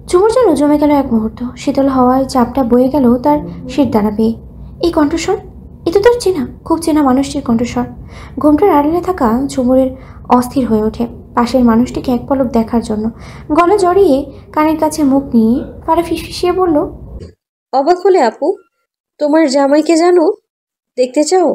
ঝুমুর যেন জমে গেল এক মুহূর্ত। শীতল হওয়ায় চাপটা বয়ে গেল তার শির দ্বারা বেয়ে। এই কণ্ঠস্বর, এ তো তার চেনা, খুব চেনা মানুষটির কণ্ঠস্বর। ঘুমটার আড়ালে থাকা ঝুমুরের অস্থির হয়ে ওঠে পাশের মানুষটিকে এক পলক দেখার জন্য। গলা জড়িয়ে কানের কাছে মুখ নিয়ে ফারা ফিসফিসিয়ে বলল, অবাক হলে আপু? তোমার জামাইকে জানো? দেখতে চাও?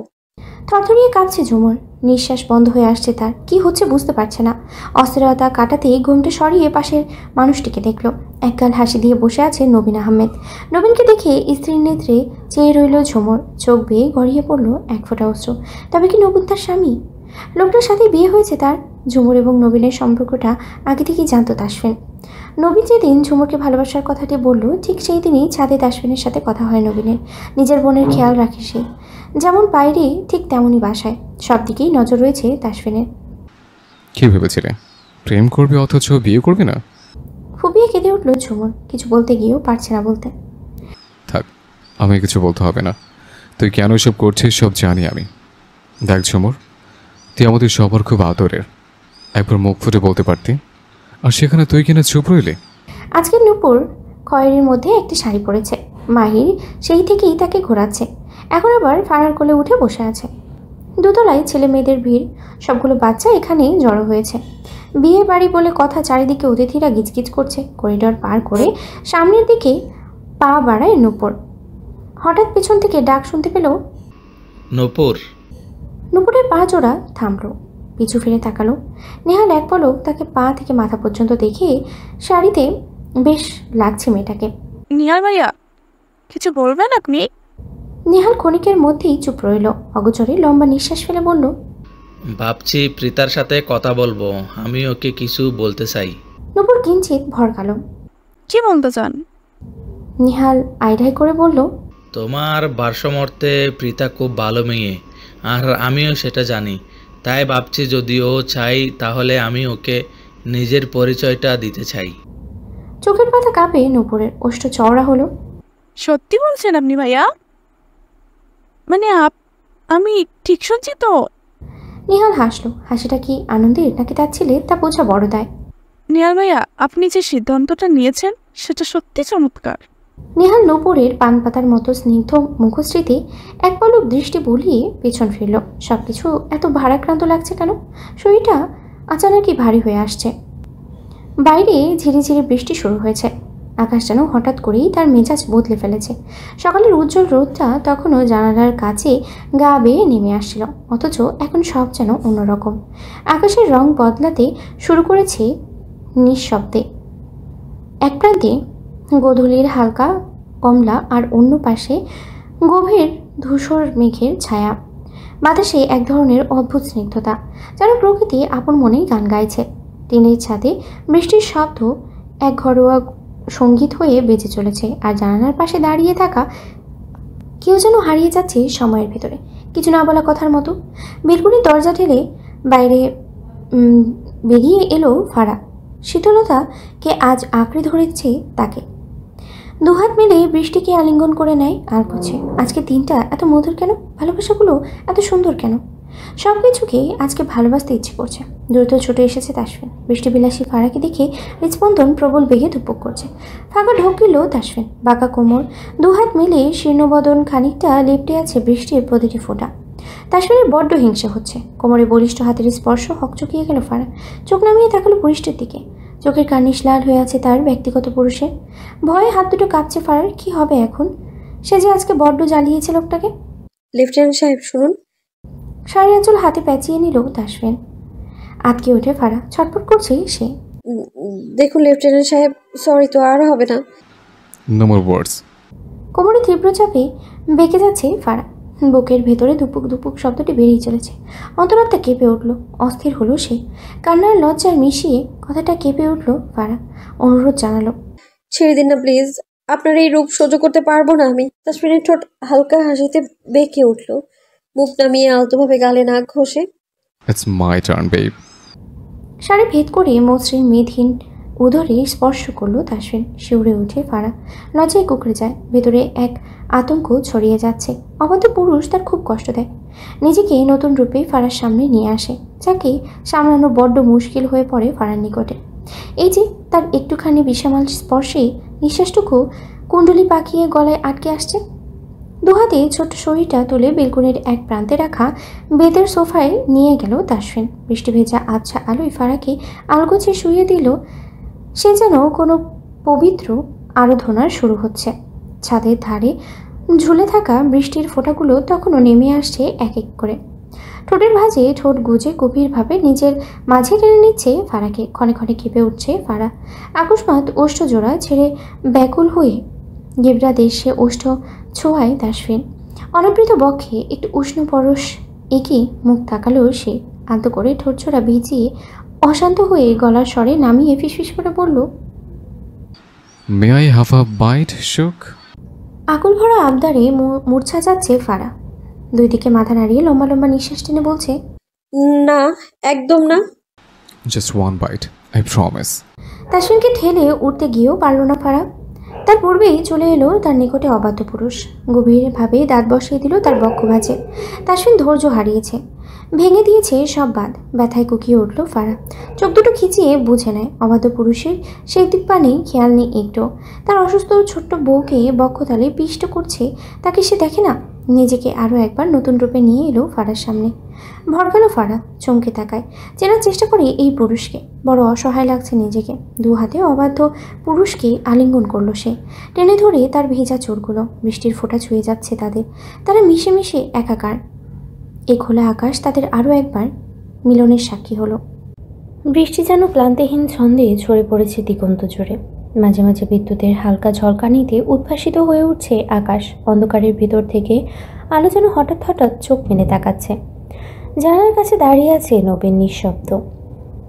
থরথরিয়ে কাঁপছে ঝুমুর। নিঃশ্বাস বন্ধ হয়ে আসছে তার। কি হচ্ছে বুঝতে পারছে না। অস্থিরতা কাটাতেই ঘুমটা সরিয়ে পাশের মানুষটিকে দেখলো। একগাল হাসি দিয়ে বসে আছে নবীন আহমেদ। নবীনকে দেখে স্ত্রীর নেত্রে চেয়ে রইল ঝুমুর। চোখ বেয়ে গড়িয়ে পড়ল এক ফোঁটা অশ্রু। তবে কি নবীন তার স্বামী? লোকটার সাথে বিয়ে হয়েছে তার। ঝুমুর এবং নবীনের সম্পর্কটা আগে থেকেই জানতো তাসফিন। নবীন যেদিন ঝুমুরকে ভালোবাসার কথাটি বলল, ঠিক সেই দিনই ছাদে তাসফিনের সাথে কথা হয় নবীনের। নিজের বোনের খেয়াল রাখে সে, যেমন বাইরে ঠিক তেমনই বাসায়। সব দিকেই নজর রয়েছে তাসফিনের। কি ভেবেছিলে প্রেম করবে অথচ বিয়ে করবে না? ফুপিয়ে কেঁদে উঠল ঝুমুর। কিছু বলতে গিয়েও পারছে না বলতে। থাক, আমায় কিছু বলতে হবে না। তুই কেন এসব করছিস সব জানি আমি। দেখ ঝুমুর, তুই আমাদের সবার খুব আদরের। একবার মুখ ফুটে বলতে পারতি, আর সেখানে তুই কিনা চুপ রইলি। আজকের নূপুর খয়েরির মধ্যে একটি শাড়ি পরেছে। মাহির সেই থেকেই তাকে ঘোরাচ্ছে। এখন আবার ফারার কোলে উঠে বসে আছে। দোতলায় ছেলে মেয়েদের ভিড়। সবগুলো বাচ্চা এখানে জড়ো হয়েছে। বিয়ে বাড়ি বলে কথা, চারিদিকে অতিথিরা গিজগিজ করছে। করিডর পার করে সামনের দিকে পা বাড়ায় নূপুর। হঠাৎ পেছন থেকে ডাক শুনতে পেল, নূপুর। নূপুরের পা জোড়া থামলো। পিছু ফিরে তাকালো। নেহাল এক পলক তাকে পা থেকে মাথা পর্যন্ত দেখে শাড়িতে বেশ লাগছে মেয়েটাকে। নিহাল ভাইয়া, কিছু বলবেন আপনি? নেহাল ক্ষণিকের মধ্যেই চুপ রইল। অগোচরে লম্বা নিঃশ্বাস ফেলে বলল, ভাবছি প্রীতার সাথে কথা বলবো, আমি ওকে কিছু বলতে চাই। নূপুর কিঞ্চিত ভরকালো। কি বলতে চান? নেহাল আইডাই করে বলল, তোমার ভারসাম্যর্থে প্রীতা খুব ভালো মেয়ে, আর আমিও সেটা জানি। তাই ভাবছি যদি ও চাই তাহলে আমি ওকে নিজের পরিচয়টা দিতে চাই। চোখের পাতা কাঁপে নূপুরের। ওষ্ঠ চওড়া হলো। সত্যি বলছেন আপনি ভাইয়া? মানে আমি ঠিক শুনছি তো? নেহাল হাসলো। হাসিটা কি আনন্দের নাকি তার ছেলে তা বোঝা বড় দায়। নিহাল ভাইয়া, আপনি যে সিদ্ধান্তটা নিয়েছেন সেটা সত্যি চমৎকার। নেহাল নূপুরের পান পাতার মতো স্নিগ্ধ মুখশ্রীতে এক পলক দৃষ্টি বুলিয়ে পেছন ফিরল। সবকিছু এত ভারাক্রান্ত লাগছে কেন? শরীরটা আচানকই ভারী হয়ে আসছে। বাইরে ঝিরে ঝিরে বৃষ্টি শুরু হয়েছে। আকাশ যেন হঠাৎ করেই তার মেজাজ বদলে ফেলেছে। সকালের উজ্জ্বল রোদটা তখনও জানালার কাছে গা বেয়ে নেমে আসছিল, অথচ এখন সব যেন অন্যরকম। আকাশের রং বদলাতে শুরু করেছে নিঃশব্দে। এক প্রান্তে গোধূলির হালকা কমলা, আর অন্য পাশে গভীর ধূসর মেঘের ছায়া। বাতাসে এক ধরনের অদ্ভুত স্নিগ্ধতা, যেন প্রকৃতি আপন মনেই গান গাইছে। টিনের ছাদে বৃষ্টির শব্দ এক ঘরোয়া সঙ্গীত হয়ে বেজে চলেছে, আর জানালার পাশে দাঁড়িয়ে থাকা কেউ যেন হারিয়ে যাচ্ছে সময়ের ভেতরে, কিছু না বলা কথার মতো। বেলকুনির দরজা ঠেলে বাইরে বেরিয়ে এলো ফারা। শীতলতাকে আজ আঁকড়ে ধরেছে তাকে। দুহাত মিলে বৃষ্টিকে আলিঙ্গন করে নেয় আর বলছে, আজকে দিনটা এত মধুর কেন? ভালোবাসাগুলো এত সুন্দর কেন? সব কিছুকে আজকে ভালোবাসতে ইচ্ছে করছে। দ্রুত ছুটে এসেছে তাসফিন। বৃষ্টি বিলাসী ফারাকে দেখে হৃৎস্পন্দন প্রবল বেগে ধুপুক করছে। ফাঁকা ঢোকিল তাসফিন। বাঁকা কোমর, দুহাত মিলে শীর্ণবদন খানিকটা লেপটে আছে বৃষ্টির প্রতিটি ফোঁটা। তাসফিনের বড্ড হিংসা হচ্ছে। কোমরে বলিষ্ঠ হাতের স্পর্শ হকচকিয়ে গেল ফারা। চোখ নামিয়ে তাকালো পুরুষটির দিকে। চোখের কার্নিশ লাল হয়ে আছে তার ব্যক্তিগত পুরুষের। ভয়ে হাত দুটো কাঁপছে ফারার। কি হবে এখন? সে যে আজকে বড্ড জ্বালিয়েছে লোকটাকে। লেফটেন্যান্ট সাহেব শুনুন। শাড়ির আঁচল হাতে প্যাঁচিয়ে নিল তাসফিন। আটকে ওঠে ফারা। ছটফট করছে সে। দেখুন লেফটেন্যান্ট সাহেব, সরি তো, আর হবে না। নো মোর ওয়ার্ডস। কোমরে তীব্র চাপে বেঁকে যাচ্ছে ফারা। বুকের ভেতরে দুপুক দুপুক শব্দটি বেরিয়ে চলেছে। অন্তরাত্মা কেঁপে উঠল। অস্থির হলো সে। কান্নার লজ্জায় মিশিয়ে কথাটা কেঁপে উঠল ফারা। অনুরোধ জানালো, ছেড়ে দিন না প্লিজ, আপনার এই রূপ সহ্য করতে পারবো না আমি। তাসফিনের ঠোঁট হালকা হাসিতে বেঁকে উঠল। মুখ নামিয়ে আলতোভাবে গালে নাক ঘষে, it's my turn babe. Sari ভেদ করে মসৃণ মেদহীন উদরে স্পর্শ করলো তাসফিন। শিউরে উঠে ফারা। লজ্জায় কুকড়ে যায়। ভেতরে এক আতঙ্ক ছড়িয়ে যাচ্ছে। অবাধ্য পুরুষ তার খুব কষ্ট দেয়। নিজেকে নতুন রূপে ফারার সামনে নিয়ে আসে, যাকে সামলানো বড্ড মুশকিল হয়ে পড়ে ফারার নিকটে। এই যে তার একটুখানি বিষামাল স্পর্শে নিঃশ্বাসটুকু কুণ্ডলি পাকিয়ে গলায় আটকে আসছে। দুহাতে ছোট্ট শরীরটা তুলে বেলকনির এক প্রান্তে রাখা বেতের সোফায় নিয়ে গেল তাসফিন। বৃষ্টি ভেজা আবছা আলোয় ফারাকে আলগোছে শুয়ে দিল। সে যেন কোনো পবিত্র আরাধনার শুরু হচ্ছে। ছাদের ধারে ঝুলে থাকা বৃষ্টির ফোঁটাগুলো তখনও নেমে আসছে এক এক করে। ঠোঁটের ভাঁজে ঠোঁট গুজে গভীরভাবে নিজের মাঝে টেনে নিচ্ছে ফারাকে। ক্ষণে ক্ষণে কেঁপে উঠছে ফারা। আকস্মাৎ ওষ্ঠ জোড়া ছেড়ে ব্যাকুল হয়ে গেবরা দেশে ওষ্ঠ ছোঁয়ায় তাসফিন। অনাবৃত বক্ষে একটু উষ্ণ পরশ এঁকে মুখ তাকালো সে। আলতো করে ঠোঁট ছোড়া ভিজিয়ে অশান্ত হয়ে গলার স্বরে নামিয়ে ফিসফিস করে বলল, may I have a bite shook? আকুল ভরা আবদারে মূর্ছা যাচ্ছে ফারা। দুই দিকে মাথা নাড়িয়ে লম্বা লম্বা নিঃশ্বাস টেনে বলছে, না, একদম না। Just one bite, I promise. তাসফিনকে ঠেলে উঠতে গিয়েও পারল না ফারা। তার পূর্বেই চলে এলো তার নিকটে অবাধ্য পুরুষ। গভীরভাবে দাঁত বসিয়ে দিল তার বক্ষ ভাঁজে। তাসফিন ধৈর্য হারিয়েছে, ভেঙে দিয়েছে সব বাঁধ। ব্যথায় কুকিয়ে উঠল ফারা। চোখ দুটো খিচিয়ে বুঝে নেয় অবাধ্য পুরুষের সেই দিকপানে খেয়াল নেই একটু। তার অসুস্থ ছোট্ট বউকে বক্ষতলে পিষ্ট করছে, তাকে সে দেখে না। নিজেকে আরও একবার নতুন রূপে নিয়ে এলো ফারার সামনে। ভরকালো ফারা চমকে তাকায়, চেনার চেষ্টা করে এই পুরুষকে। বড় অসহায় লাগছে নিজেকে। দু হাতে অবাধ্য পুরুষকে আলিঙ্গন করলো সে। টেনে ধরে তার ভেজা চোরগুলো। বৃষ্টির ফোঁটা ছুঁয়ে যাচ্ছে তাদের। তারা মিশে মিশে একাকার। এই খোলা আকাশ তাদের আরও একবার মিলনের সাক্ষী হলো। বৃষ্টি যেন ক্লান্তিহীন ছন্দে ঝরে পড়েছে দিগন্ত জুড়ে। মাঝে মাঝে বিদ্যুতের হালকা ঝলকানিতে উদ্ভাসিত হয়ে উঠছে আকাশ। অন্ধকারের ভিতর থেকে আলো যেন হঠাৎ হঠাৎ চোখ মেলে তাকাচ্ছে। জানালার কাছে দাঁড়িয়ে আছে নবীন নিঃশব্দ,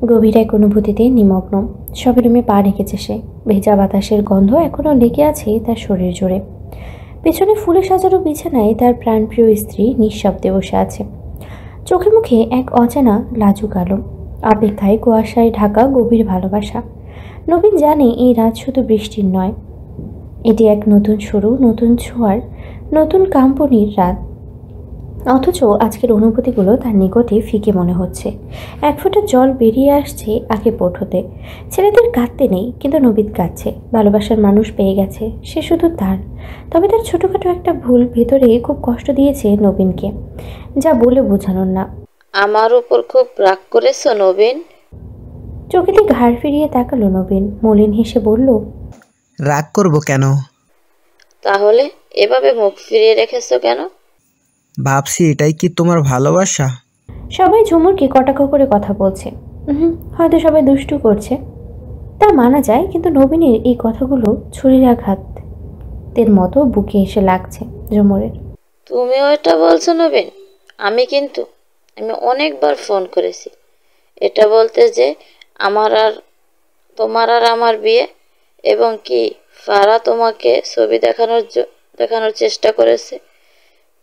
গভীর এক অনুভূতিতে নিমগ্ন। সবে রুমে পা রেখেছে সে। ভেজা বাতাসের গন্ধ এখনও লেগে আছে তার শরীর জুড়ে। পেছনে ফুলে সাজানো বিছানায় তার প্রাণপ্রিয় স্ত্রী নিঃশব্দে বসে আছে। চোখে মুখে এক অচেনা লাজুক আলো, অপেক্ষায় কুয়াশায় ঢাকা গভীর ভালোবাসা। নবীন জানে এই রাত শুধু বৃষ্টির নয়, এটি এক নতুন শুরু, নতুন ছোঁয়ার, নতুন কাম্পনির রাত। অথচ আজকের অনুভূতিগুলো তার নিকটে ফিকে মনে হচ্ছে। এক ফোঁটা জল বেরিয়ে আসছে আঁকে পোট হতে। ছেলেদের কাঁদতে নেই, কিন্তু নবীন কাঁদছে। ভালোবাসার মানুষ পেয়ে গেছে, সে শুধু তার। তবে তার ছোটোখাটো একটা ভুল ভেতরে খুব কষ্ট দিয়েছে নবীনকে, যা বলে বোঝানোর না। আমার উপর খুব রাগ করেছো নবীন? চোখেতে ঘাড় ফিরিয়ে তাকালো নবীন, মলিন হেসে বলল, রাগ করব কেন? তাহলে এভাবে মুখ ফিরিয়ে রেখেছো কেন? ভাবছি এটাই কি তোমার ভালোবাসা? সবাই ঝুমুরকে কটাক্ষ করে কথা বলছে। হয়তো সবাই দুষ্টু করছে, তা মানা যায়। কিন্তু নবীনের এই কথাগুলো ছুরির আঘাতের মতো বুকে এসে লাগছে ঝুমুরের। তুমিও এটা বলছো নবীন? আমি অনেকবার ফোন করেছি এটা বলতে যে তোমার আর আমার বিয়ে, এবং কি ফারা তোমাকে ছবি দেখানোর চেষ্টা করেছে,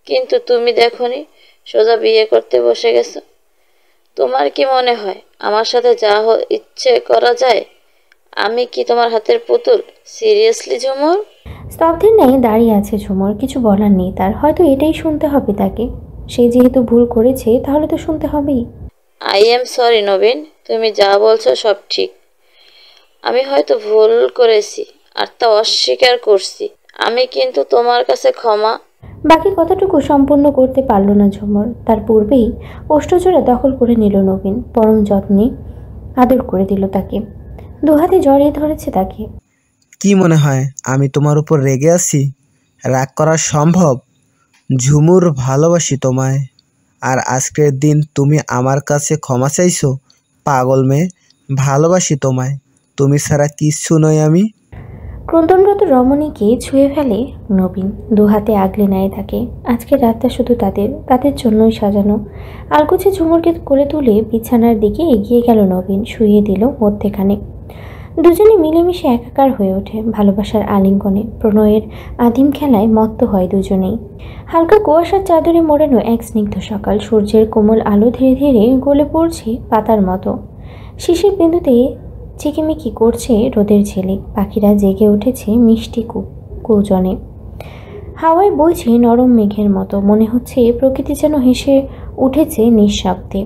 কিন্তু তুমি দেখোনি, সোজা বিয়ে করতে বসে গেছো। তোমার কি মনে হয় আমার সাথে যা ইচ্ছে করা যায়? আমি কি তোমার হাতের পুতুল? সিরিয়াসলি ঝুমুর? স্তব্ধের ন্যায় দাঁড়িয়ে আছে ঝুমুর, কিছু বলার নেই তার। হয়তো এটাই শুনতে হবে তাকে। সে যেহেতু ভুল করেছে, তাহলে তো শুনতে হবেই। আই এম সরি নবীন, তুমি যা বলছো সব ঠিক। আমি হয়তো ভুল করেছি আর তা অস্বীকার করছি। আমি কিন্তু তোমার কাছে ক্ষমা। বাকি কথাটুকু সম্পূর্ণ করতে পারল না ঝুমুর। তার পূর্বেই ওষ্ঠজোড়া দখল করে নিল নবীন। পরম যত্নে আদর করে দিল তাকে, দুহাতে জড়িয়ে ধরেছে তাকে। কি মনে হয় আমি তোমার উপর রেগে আছি? রাগ করা সম্ভব? ঝুমুর, ভালোবাসি তোমায়। আর আজকের দিন তুমি আমার কাছে ক্ষমা চাইছো? পাগল মেয়ে, ভালোবাসি তোমায়। তুমি ছাড়া কিচ্ছু নই আমি। ক্রন্দনরত রমণীকে ছুঁয়ে ফেলে নবীন, দুহাতে আগলে নেয় তাকে। আজকের রাতটা শুধু তাদের জন্যই সাজানো। আলকুচে ঝুমুরকে কোলে তুলে বিছানার দিকে এগিয়ে গেল নবীন, শুইয়ে দিল মধ্যেখানে। দুজনে মিলেমিশে একাকার হয়ে ওঠে ভালোবাসার আলিঙ্গনে। প্রণয়ের আদিম খেলায় মত্ত হয় দুজনেই। হালকা কুয়াশার চাদরে মোড়ানো এক স্নিগ্ধ সকাল। সূর্যের কোমল আলো ধীরে ধীরে গলে পড়ছে পাতার মতো। শিশির বিন্দুতে চিকিমিকি করছে রোদের ঝিলিক। পাখিরা জেগে উঠেছে মিষ্টি কুজনে। হাওয়ায় বইছে নরম মেঘের মতো। মনে হচ্ছে প্রকৃতি যেন হেসে উঠেছে নিঃশব্দে।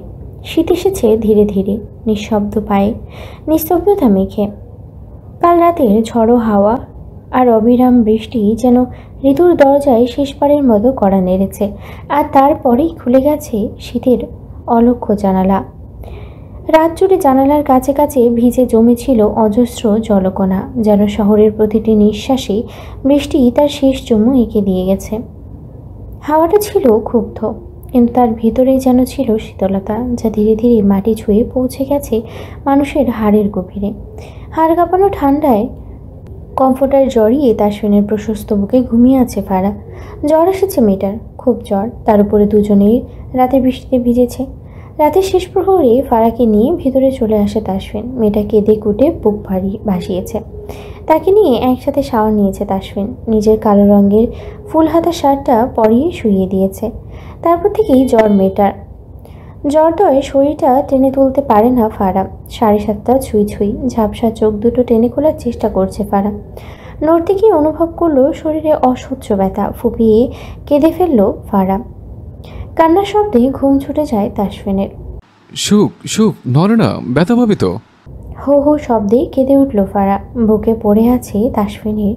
শীত এসেছে ধীরে ধীরে, নিঃশব্দ পায়ে, নিস্তব্ধতা মেঘে। কাল রাতের ঝড়ো হাওয়া আর অবিরাম বৃষ্টি যেন ঋতুর দরজায় শেষবারের মতো কড়া নেড়েছে, আর তারপরেই খুলে গেছে শীতের অলক্ষ্য জানালা। রাত জুড়ে জানালার কাছে কাছে ভিজে জমেছিল অজস্র জলকণা, যেন শহরের প্রতিটি নিঃশ্বাসে বৃষ্টি তার শেষ চুমু এঁকে দিয়ে গেছে। হাওয়াটা ছিল ক্ষুব্ধ, কিন্তু তার ভিতরেই যেন ছিল শীতলতা, যা ধীরে ধীরে মাটি ছুঁয়ে পৌঁছে গেছে মানুষের হাড়ের গভীরে। হাড় কাঁপানো ঠান্ডায় কমফোর্টার জড়িয়ে তাসফিনের প্রশস্ত বুকে ঘুমিয়ে আছে ফারা। জ্বর এসেছে মেয়েটার, খুব জ্বর। তার উপরে দুজনেই রাতের বৃষ্টিতে ভিজেছে। রাতের শেষ প্রহরে ফারাকে নিয়ে ভিতরে চলে আসে তাসফিন। মেয়েটা কেঁদে কুটে বুক ভাসিয়েছে। তাকে নিয়ে একসাথে শাওয়ার নিয়েছে তাসফিন। নিজের কালো রঙের ফুল হাতা শার্টটা পরিয়ে শুইয়ে দিয়েছে। তারপর থেকেই জ্বর মেয়েটার। জ্বরদয় শরীরটা টেনে তুলতে পারে না ফারা। 7:30 ছুঁই ছুঁই, ঝাপসা চোখ দুটো টেনে খোলার চেষ্টা করছে ফারা। নড়তে গিয়ে অনুভব করলো শরীরে অসহ্য ব্যথা। ফুপিয়ে কেঁদে ফেললো ফারা। কান্নার শব্দে ঘুম ছুটে যায় তাসফিনের। সুখ সুখ, নড়ে না, ব্যথা পাবি তো। হো হো শব্দে কেঁদে উঠল ফারা। বুকে পড়ে আছে তাসফিনের।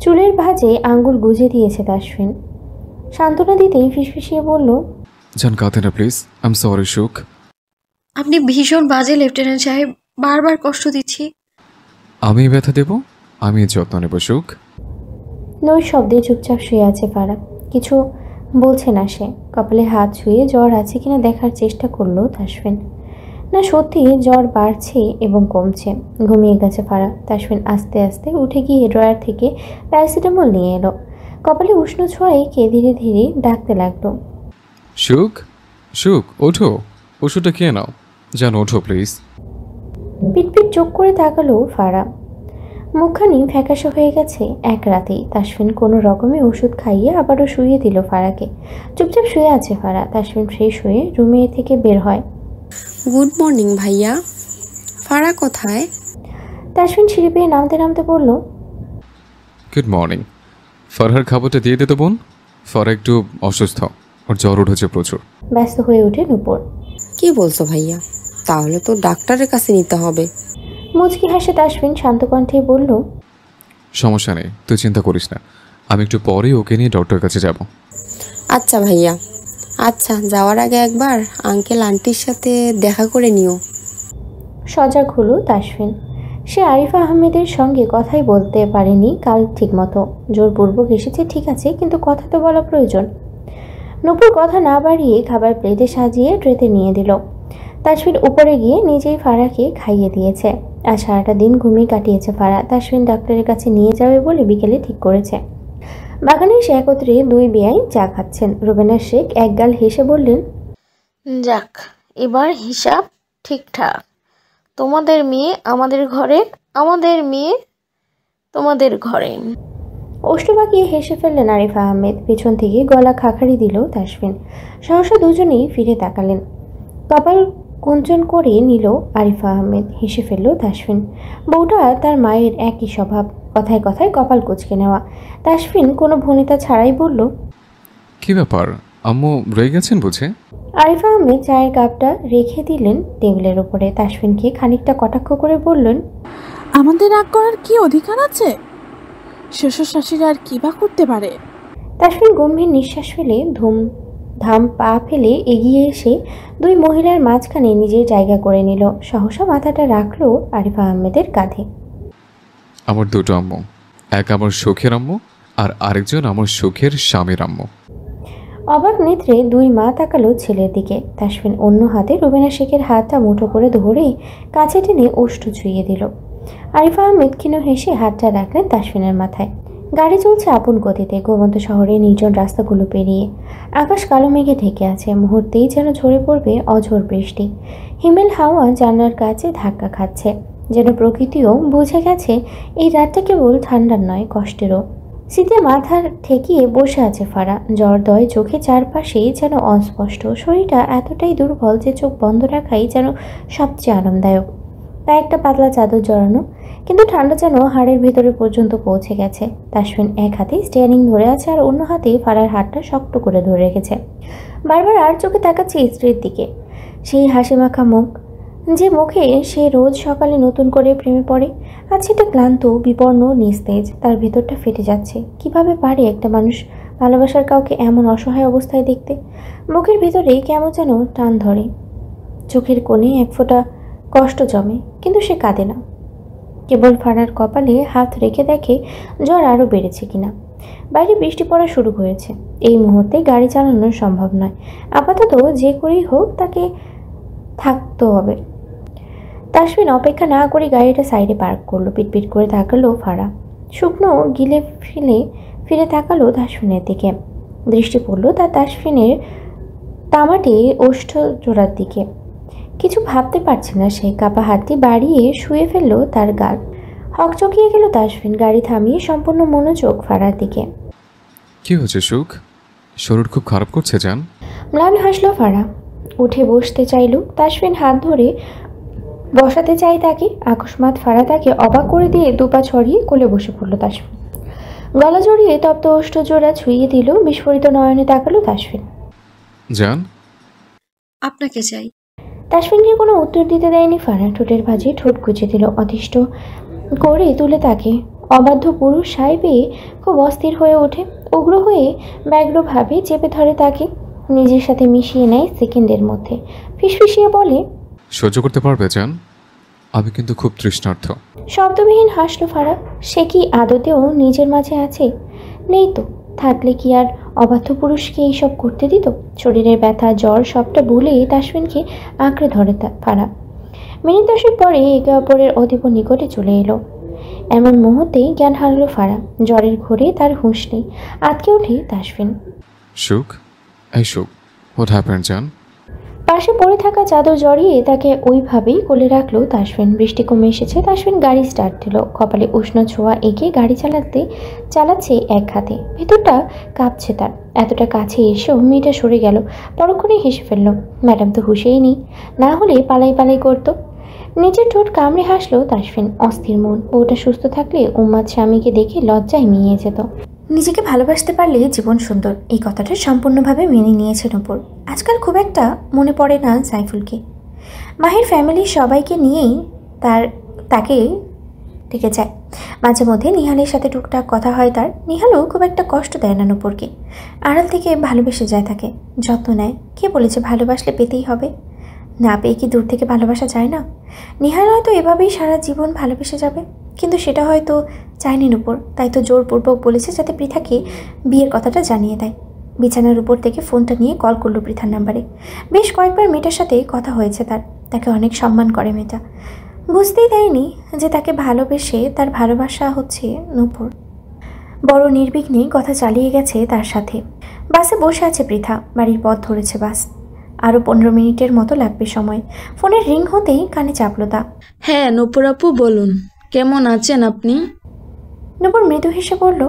চুলের ভাঁজে আঙ্গুল গুজে দিয়েছে তাসফিন। সান্ত্বনা দিতেই ফিসফিসিয়ে বলল, জান কাঁদে না প্লিজ, আই এম সরি সুখ। আপনি ভীষণ বাজে লেফটেন্যান্ট সাহেব, বারবার কষ্ট দিচ্ছি। আমি ব্যথা দেব, আমি যত্ন নেব সুখ। নৈ শব্দে চুপচাপ শুয়ে আছে ফারা। কিছু বলছে না সে। কপালে হাত ছুঁয়ে জ্বর আছে কিনা দেখার চেষ্টা করলো তাসফিন। না, সত্যি জ্বর বাড়ছে এবং কমছে। ঘুমিয়ে গেছে ফারা। তাসফিন আস্তে আস্তে উঠে গিয়ে ড্রয়ার থেকে প্যারাসিটামল নিয়ে এলো। কপালে উষ্ণ ছোঁয়াকে ধীরে ধীরে ডাকতে লাগলো, সুখ সুখ ওঠো, ওষুধটা খেয়ে নাও। জান ওঠো প্লিজ। পিটপিট চোখ করে তাকালো ফারা। মুখখানি ফ্যাকাশে হয়ে গেছে এক রাতেই। তাসফিন কোনো রকমে ওষুধ খাইয়ে আবারও শুয়ে দিল ফারাকে। চুপচাপ শুয়ে আছে ফারা। তাসফিন ফ্রেশ হয়ে রুমে থেকে বের হয়। গুড মর্নিং ভাইয়া, ফারা কোথায়? তাসফিন সিঁড়ি পেয়ে নামতে নামতে বলল, গুড মর্নিং। ফারহার খাবারটা দিয়ে দিতে বোন, ফারা একটু অসুস্থ, ওর জ্বর উঠেছে প্রচুর। ব্যস্ত হয়ে ওঠে নূপুর। কি বলছো ভাইয়া? তাহলে তো ডাক্তারের কাছে নিতে হবে। মুচকি হাসে তাসফিন শান্ত কণ্ঠে বলল, সমস্যা নেই, তুই চিন্তা করিস না, আমি একটু পরে ওকে নিয়ে ডক্টরের কাছে যাব। আচ্ছা ভাইয়া, আচ্ছা যাওয়ার আগে একবার আঙ্কেল আন্টির সাথে দেখা করে নিও। সজাগ হলো তাসফিন। সে আরিফা আহমেদের সঙ্গে কথাই বলতে পারেনি কাল ঠিকমতো। জোরপূর্বক এসেছে ঠিক আছে, কিন্তু কথা তো বলা প্রয়োজন। নূপুর কথা না বাড়িয়ে খাবার প্লেটে সাজিয়ে ট্রেতে নিয়ে দিল। তাসফিন উপরে গিয়ে নিজেই ফারাকে খাইয়ে দিয়েছে। আর সারাটা দিন ঘুমিয়ে কাটিয়েছে ফারা। তাসফিন ডাক্তারের কাছে নিয়ে যাবে বলে বিকেলে ঠিক করেছে। বাগানে এসে একত্রে দুই বেয়াই চা খাচ্ছেন। রুবেনা শেখ একগাল হেসে বললেন, যাক, এবার হিসাব ঠিকঠাক। তোমাদের মেয়ে আমাদের ঘরে, আমাদের মেয়ে তোমাদের ঘরে। ওষ্ঠ বাঁকিয়ে হেসে ফেললেন আরিফা আহমেদ। পেছন থেকে গলা খাখারি দিল তাসফিন। সহসা দুজনেই ফিরে তাকালেন। কপাল কুঞ্চন করে নিল আরিফা আহমেদ। হেসে ফেলল তাসফিন। বউটা তার মায়ের একই স্বভাব, কথায় কথায় কপাল কুঁচকে নেওয়া। তাসফিন কোনো ভনিতা ছাড়াই বলল, কি ব্যাপার, আম্মু রয়ে গেছেন বুঝে? আরিফা আহমেদ চায়ের কাপটা রেখে দিলেন টেবিলের উপরে। তাসফিনকে খানিকটা কটাক্ষ করে বললেন, আমাদের রাগ করার কি অধিকার আছে? শ্বশুর শাশুড়ি আর কি বা করতে পারে? তাসফিন গম্ভীর নিঃশ্বাস ফেলে ধাম পা ফেলে এগিয়ে এসে দুই মহিলার মাঝখানে নিজের জায়গা করে নিল। সহসা মাথাটা রাখলো আরিফা আহমেদের কাঁধে। আমার দুটো আম্মু, এক আমার সুখের আম্মু আর আরেকজন আমার সুখের স্বামীর আম্মু। অবাক নেত্রে দুই মা তাকালো ছেলের দিকে। তাসফিন অন্য হাতে রুবেনা শেখের হাতটা মুঠো করে ধরে কাছে টেনে ওষ্ঠ ছুঁয়ে দিল। আরিফা আহমেদ ক্ষীণ হেসে হাতটা রাখলেন তাসফিনের মাথায়। গাড়ি চলছে আপন গতিতে ঘুমন্ত শহরের নির্জন রাস্তাগুলো পেরিয়ে। আকাশ কালো মেঘে ঢেকে আছে। মুহূর্তেই যেন ঝরে পড়বে অঝোর বৃষ্টি। হিমেল হাওয়া জানলার কাছে ধাক্কা খাচ্ছে, যেন প্রকৃতিও বুঝে গেছে এই রাতটা কেবল ঠান্ডার নয়, কষ্টেরও। শীতে মাথা ঠেকিয়ে বসে আছে ফারা। জ্বরদয় চোখে চারপাশে যেন অস্পষ্ট। শরীরটা এতটাই দুর্বল যে চোখ বন্ধ রাখাই যেন সবচেয়ে আরামদায়ক। তাই একটা পাতলা চাদর জড়ানো, কিন্তু ঠান্ডা যেন হাড়ের ভেতরে পর্যন্ত পৌঁছে গেছে। তাসফিন এক হাতে স্টিয়ারিং ধরে আছে আর অন্য হাতে ফারার হাতটা শক্ত করে ধরে রেখেছে। বারবার আর চোখে তাকাচ্ছে স্ত্রীর দিকে। সেই হাসি মাখা মুখ, যে মুখে সে রোজ সকালে নতুন করে প্রেমে পড়ে। আজ সেটা ক্লান্ত, বিপন্ন, নিস্তেজ। তার ভেতরটা ফেটে যাচ্ছে। কিভাবে পারে একটা মানুষ ভালোবাসার কাউকে এমন অসহায় অবস্থায় দেখতে? বুকের ভেতরে কেমন যেন টান ধরে, চোখের কোণে এক ফোঁটা কষ্ট জমে, কিন্তু সে কাঁদে না। কেবল ফারার কপালে হাত রেখে দেখে জ্বর আরও বেড়েছে কিনা। বাইরে বৃষ্টি পড়া শুরু হয়েছে। এই মুহূর্তে গাড়ি চালানো সম্ভব নয়। আপাতত যে করেই হোক তাকে থাকতে হবে। তাসফিন অপেক্ষা না করে গাড়িটা সাইডে পার্ক করলো। পিটপিট করে তাকালো ফারা। শুকনো গিলে ফিরে তাকালো তাসফিনের দিকে। দৃষ্টি পড়ল তার তাসফিনের তামাটে ওষ্ঠ জোড়ার দিকে। কিছু ভাবতে পারছে না সে। কাপা হাতটি বাড়িয়ে শুয়ে ফেললো তার গাল। হকচকিয়ে গেল তাসফিন। গাড়ি থামিয়ে সম্পূর্ণ মনোযোগ ফারার দিকে। কি হয়েছে সুখ? শরীর খুব খারাপ করছে জান? ম্লান হাসলো ফারা। উঠে বসতে চাইল। তাসফিন হাত ধরে বসাতে চাই তাকে। আকস্মাৎ ফারা তাকে অবাক করে দিয়ে দুপা ছড়িয়ে কোলে বসে পড়ল তাসফিন। গলা জড়িয়ে তপ্ত ওষ্ঠ জোড়া ছুঁয়ে দিল। বিস্ফোরিত নয়নে তাকালো তাসফিন। জান, আপনাকে চাই। তাসফিনকে কোনো উত্তর দিতে দেয়নি ফারা। ঠোঁটের ভাঁজে ঠোঁট গুজে দিল। অতিষ্ঠ করে তুলে তাকে। অবাধ্য পুরুষ সাই পেয়ে খুব অস্থির হয়ে ওঠে। উগ্র হয়ে ব্যগ্রভাবে চেপে ধরে তাকে। নিজের সাথে মিশিয়ে নেয় সেকেন্ডের মধ্যে। ফিসফিসিয়ে বলে, সহ্য করতে পারবে জান? আমি কিন্তু খুব তৃষ্ণার্থ। শব্দবিহীন হাসলো ফারা। সে কি আদতেও নিজের মাঝে আছে? নেই তো। থাকলে কি আর অবাধ্য পুরুষকে এইসব করতে দিত? শরীরের ব্যথা, জ্বর সবটা ভুলে তাসফিনকে আঁকড়ে ধরে ফারা। মিনিট 10 পরে একে অপরের অতীব নিকটে চলে এলো। এমন মুহূর্তেই জ্ঞান হারালো ফারা। জ্বরের ঘোরে তার হুঁশ নেই। আটকে ওঠে তাসফিন। সুখ, এই সুখ, হোয়াট হ্যাপেন্ড জান? পাশে পড়ে থাকা চাদর জড়িয়ে তাকে ওইভাবেই কোলে রাখলো তাসফিন। বৃষ্টি কমে এসেছে। তাসফিন গাড়ি স্টার্ট দিল। কপালে উষ্ণ ছোঁয়া এঁকে গাড়ি চালাচ্ছে এক হাতে। ভেতরটা কাঁপছে তার। এতটা কাছে এসেও মেয়েটা সরে গেল। পরক্ষণে হেসে ফেলল। ম্যাডাম তো হুঁশেই নেই, না হলে পালাই পালাই করতো। নিজের ঠোঁট কামড়ে হাসলো তাসফিন। অস্থির মন। বউটা সুস্থ থাকলে উম্মাদ স্বামীকে দেখে লজ্জায় মিয়ে যেত। নিজেকে ভালোবাসতে পারলে জীবন সুন্দর, এই কথাটা সম্পূর্ণভাবে মেনে নিয়েছে নূপুর। আজকাল খুব একটা মনে পড়ে না সাইফুলকে। মাহির ফ্যামিলির সবাইকে নিয়েই তাকে ডেকে যায়। মাঝে মধ্যে নিহালের সাথে টুকটাক কথা হয় তার। নিহালও খুব একটা কষ্ট দেয় না নূপুরকে। আড়াল থেকে ভালোবেসে যায় তাকে, যত্ন নেয়। কে বলেছে ভালোবাসলে পেতেই হবে? না পেয়ে কি দূর থেকে ভালোবাসা যায় না? নিহাল হয়তো এভাবেই সারা জীবন ভালোবেসে যাবে, কিন্তু সেটা হয়তো চায়নি নূপুর। তাই তো জোরপূর্বক বলেছে যাতে পৃথাকে বিয়ের কথাটা জানিয়ে দেয়। বিছানার উপর থেকে ফোনটা নিয়ে কল করলো পৃথার নাম্বারে। বেশ কয়েকবার মেয়েটার সাথে কথা হয়েছে তাকে অনেক সম্মান করে মেয়েটা। বুঝতেই দেয়নি যে তাকে ভালোবেসে তার ভালোবাসা হচ্ছে নূপুর। বড় নির্বিঘ্নে কথা চালিয়ে গেছে তার সাথে। বাসে বসে আছে পৃথা। বাড়ির পথ ধরেছে বাস। আরও 15 মিনিটের মতো লাগবে সময়। ফোনের রিং হতেই কানে চাপলো তা। হ্যাঁ নূপুর আপু, বলুন কেমন আছেন আপনি? নূপুর মৃদু হেসে বলল,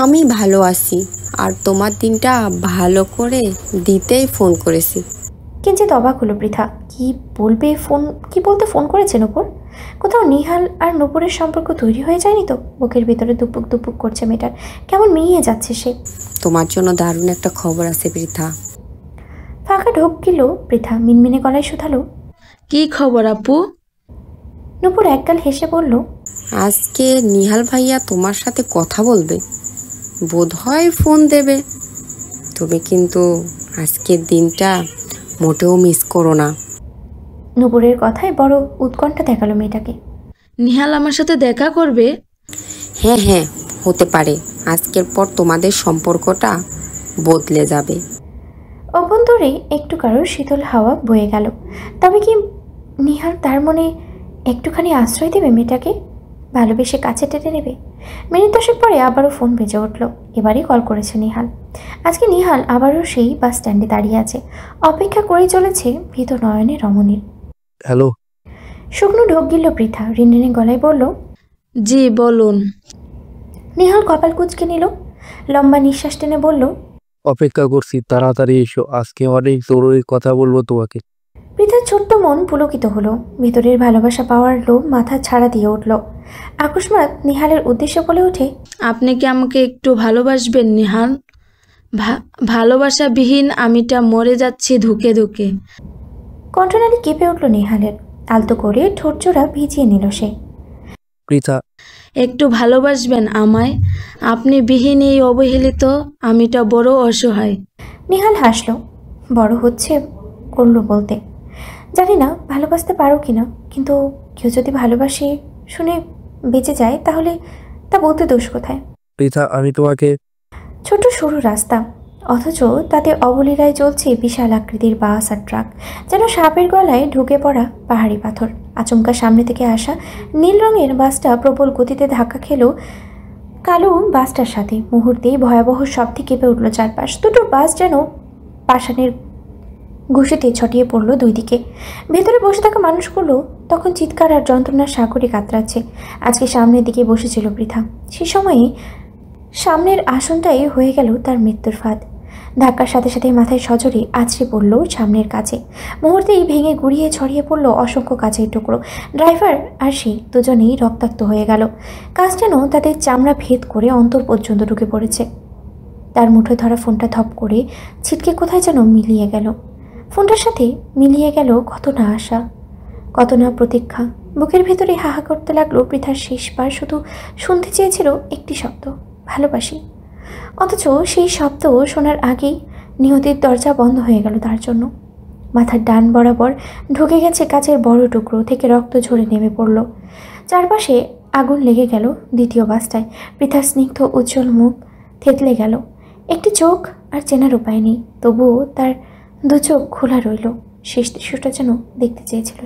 আমি ভালো আছি, আর তোমার দিনটা ভালো করে দিতেই ফোন করেছি। কিঞ্চিত অবাক হলো পৃথা। কি বলতে ফোন করেছে নূপুর? কোথাও নিহাল আর নূপুরের সম্পর্ক তৈরি হয়ে যায়নি তো? বুকের ভিতরে দুপুক দুপুক করছে মেয়েটার। কেমন মিলিয়ে যাচ্ছে সে। তোমার জন্য দারুণ একটা খবর আছে পৃথা। ফাঁকা ঢোক গেল পৃথা। মিনমিনে গলায় শুধালো, কি খবর আপু? নূপুর একগাল হেসে বলল, আজকে নিহাল ভাইয়া তোমার সাথে কথা বলবে, বোধহয় ফোন দেবে। তুমি কিন্তু আজকের দিনটা মোটেও মিস করো না। নূপুরের কথায় বড় উৎকণ্ঠা দেখালো মেয়েটাকে। নিহাল আমার সাথে দেখা করবে? হ্যাঁ হ্যাঁ, হতে পারে। আজকের পর তোমাদের সম্পর্কটা বদলে যাবে। অভ্যন্তরে একটু কারোর শীতল হাওয়া বয়ে গেল। তবে কি নিহাল তার মনে একটুখানি আশ্রয় দেবে মেয়েটাকে? ভালোবেসে কাছে টেনে নেবে? মিনিট 10 পরে আবারও ফোন বেজে উঠল। এবারই কল করেছে নিহাল। আজকে নিহাল আবারও সেই বাস স্ট্যান্ডে দাঁড়িয়ে আছে। অপেক্ষা করে চলেছে ভীত নয়নে রমণীর। হ্যালো। শুকনো ঢোক গিল পৃথা। রিনরিনে গলায় বলল, জি বলুন। নিহাল কপাল কুঁচকে নিল। লম্বা নিঃশ্বাস টেনে বলল, অপেক্ষা করছি, তাড়াতাড়ি এসো, আজকে অনেক জরুরি কথা বলবো তোমাকে। পৃথার ছোট্ট মন পুলকিত হলো। ভিতরের ভালোবাসা পাওয়ার লোভ মাথা ছাড়া দিয়ে উঠল। আকস্মাৎ নিহালের উদ্দেশ্য বলে ওঠে, আপনি কি আমাকে একটু ভালোবাসবেন নিহাল? ভালোবাসাবিহীন আমিটা মরে যাচ্ছি ধুকে ধুকে। কণ্ঠনালী কেঁপে উঠল নেহালের। আলতো করে ঠোঁটজোড়া ভিজিয়ে নিল সে। পৃথা, একটু ভালোবাসবেন আমায়? আপনি বিহীন এই অবহেলিত আমিটা বড় অসহায়। নেহাল হাসল। বড় হচ্ছে করলো বলতে। জানি না ভালোবাসতে পারো কিনা, কিন্তু কেউ যদি ভালোবাসে শুনে বেঁচে যায় তাহলে তা বলতে দোষ কোথায়? পৃথা, আমি তোমাকে। ছোট সরু রাস্তা, অথচ তাতে অবলীলায় চলছে বিশাল আকৃতির বাস আর ট্রাক, যেন সাপের গলায় ঢুকে পড়া পাহাড়ি পাথর। আচমকা সামনে থেকে আসা নীল রঙের বাসটা প্রবল গতিতে ধাক্কা খেল কালো বাসটার সাথে। মুহূর্তেই ভয়াবহ শব্দে কেঁপে উঠল চারপাশ। দুটো বাস যেন পাষাণের ঘুষিতে ছটিয়ে পড়ল দুই দিকে। ভেতরে বসে থাকা মানুষগুলো তখন চিৎকার আর যন্ত্রণার সাগরে কাতরাচ্ছে। আজকে সামনের দিকে বসেছিল পৃথা। সে সময়ে সামনের আসনটাই হয়ে গেল তার মৃত্যুর ফাঁদ। ধাক্কার সাথে সাথে মাথায় সজোরে আছড়ে পড়ল সামনের কাছে। মুহূর্তেই ভেঙে গুড়িয়ে ছড়িয়ে পড়ল অসংখ্য কাচের টুকরো। ড্রাইভার আর সে দুজনেই রক্তাক্ত হয়ে গেল। কাজ যেন তাদের চামড়া ভেদ করে অন্তর পর্যন্ত ঢুকে পড়েছে। তার মুঠোয় ধরা ফোনটা ধপ করে ছিটকে কোথায় যেন মিলিয়ে গেল। ফোনটার সাথে মিলিয়ে গেল কত না আশা, কত না প্রতীক্ষা। বুকের ভেতরে হাহা করতে লাগলো পৃথার শেষবার শুধু শুনতে চেয়েছিল একটি শব্দ, ভালোবাসি। অথচ সেই শব্দ শোনার আগেই নিয়তির দরজা বন্ধ হয়ে গেল তার জন্য। মাথার ডান বরাবর ঢুকে গেছে কাচের বড় টুকরো, থেকে রক্ত ঝরে নেমে পড়ল। চারপাশে আগুন লেগে গেল দ্বিতীয় বাসটায়। পৃথার স্নিগ্ধ উজ্জ্বল মুখ থেতলে গেল। একটি চোখ আর চেনার উপায় নেই, তবুও তার দু চোখ খোলা রইল। শেষ দৃশ্যটা যেন দেখতে চেয়েছিল।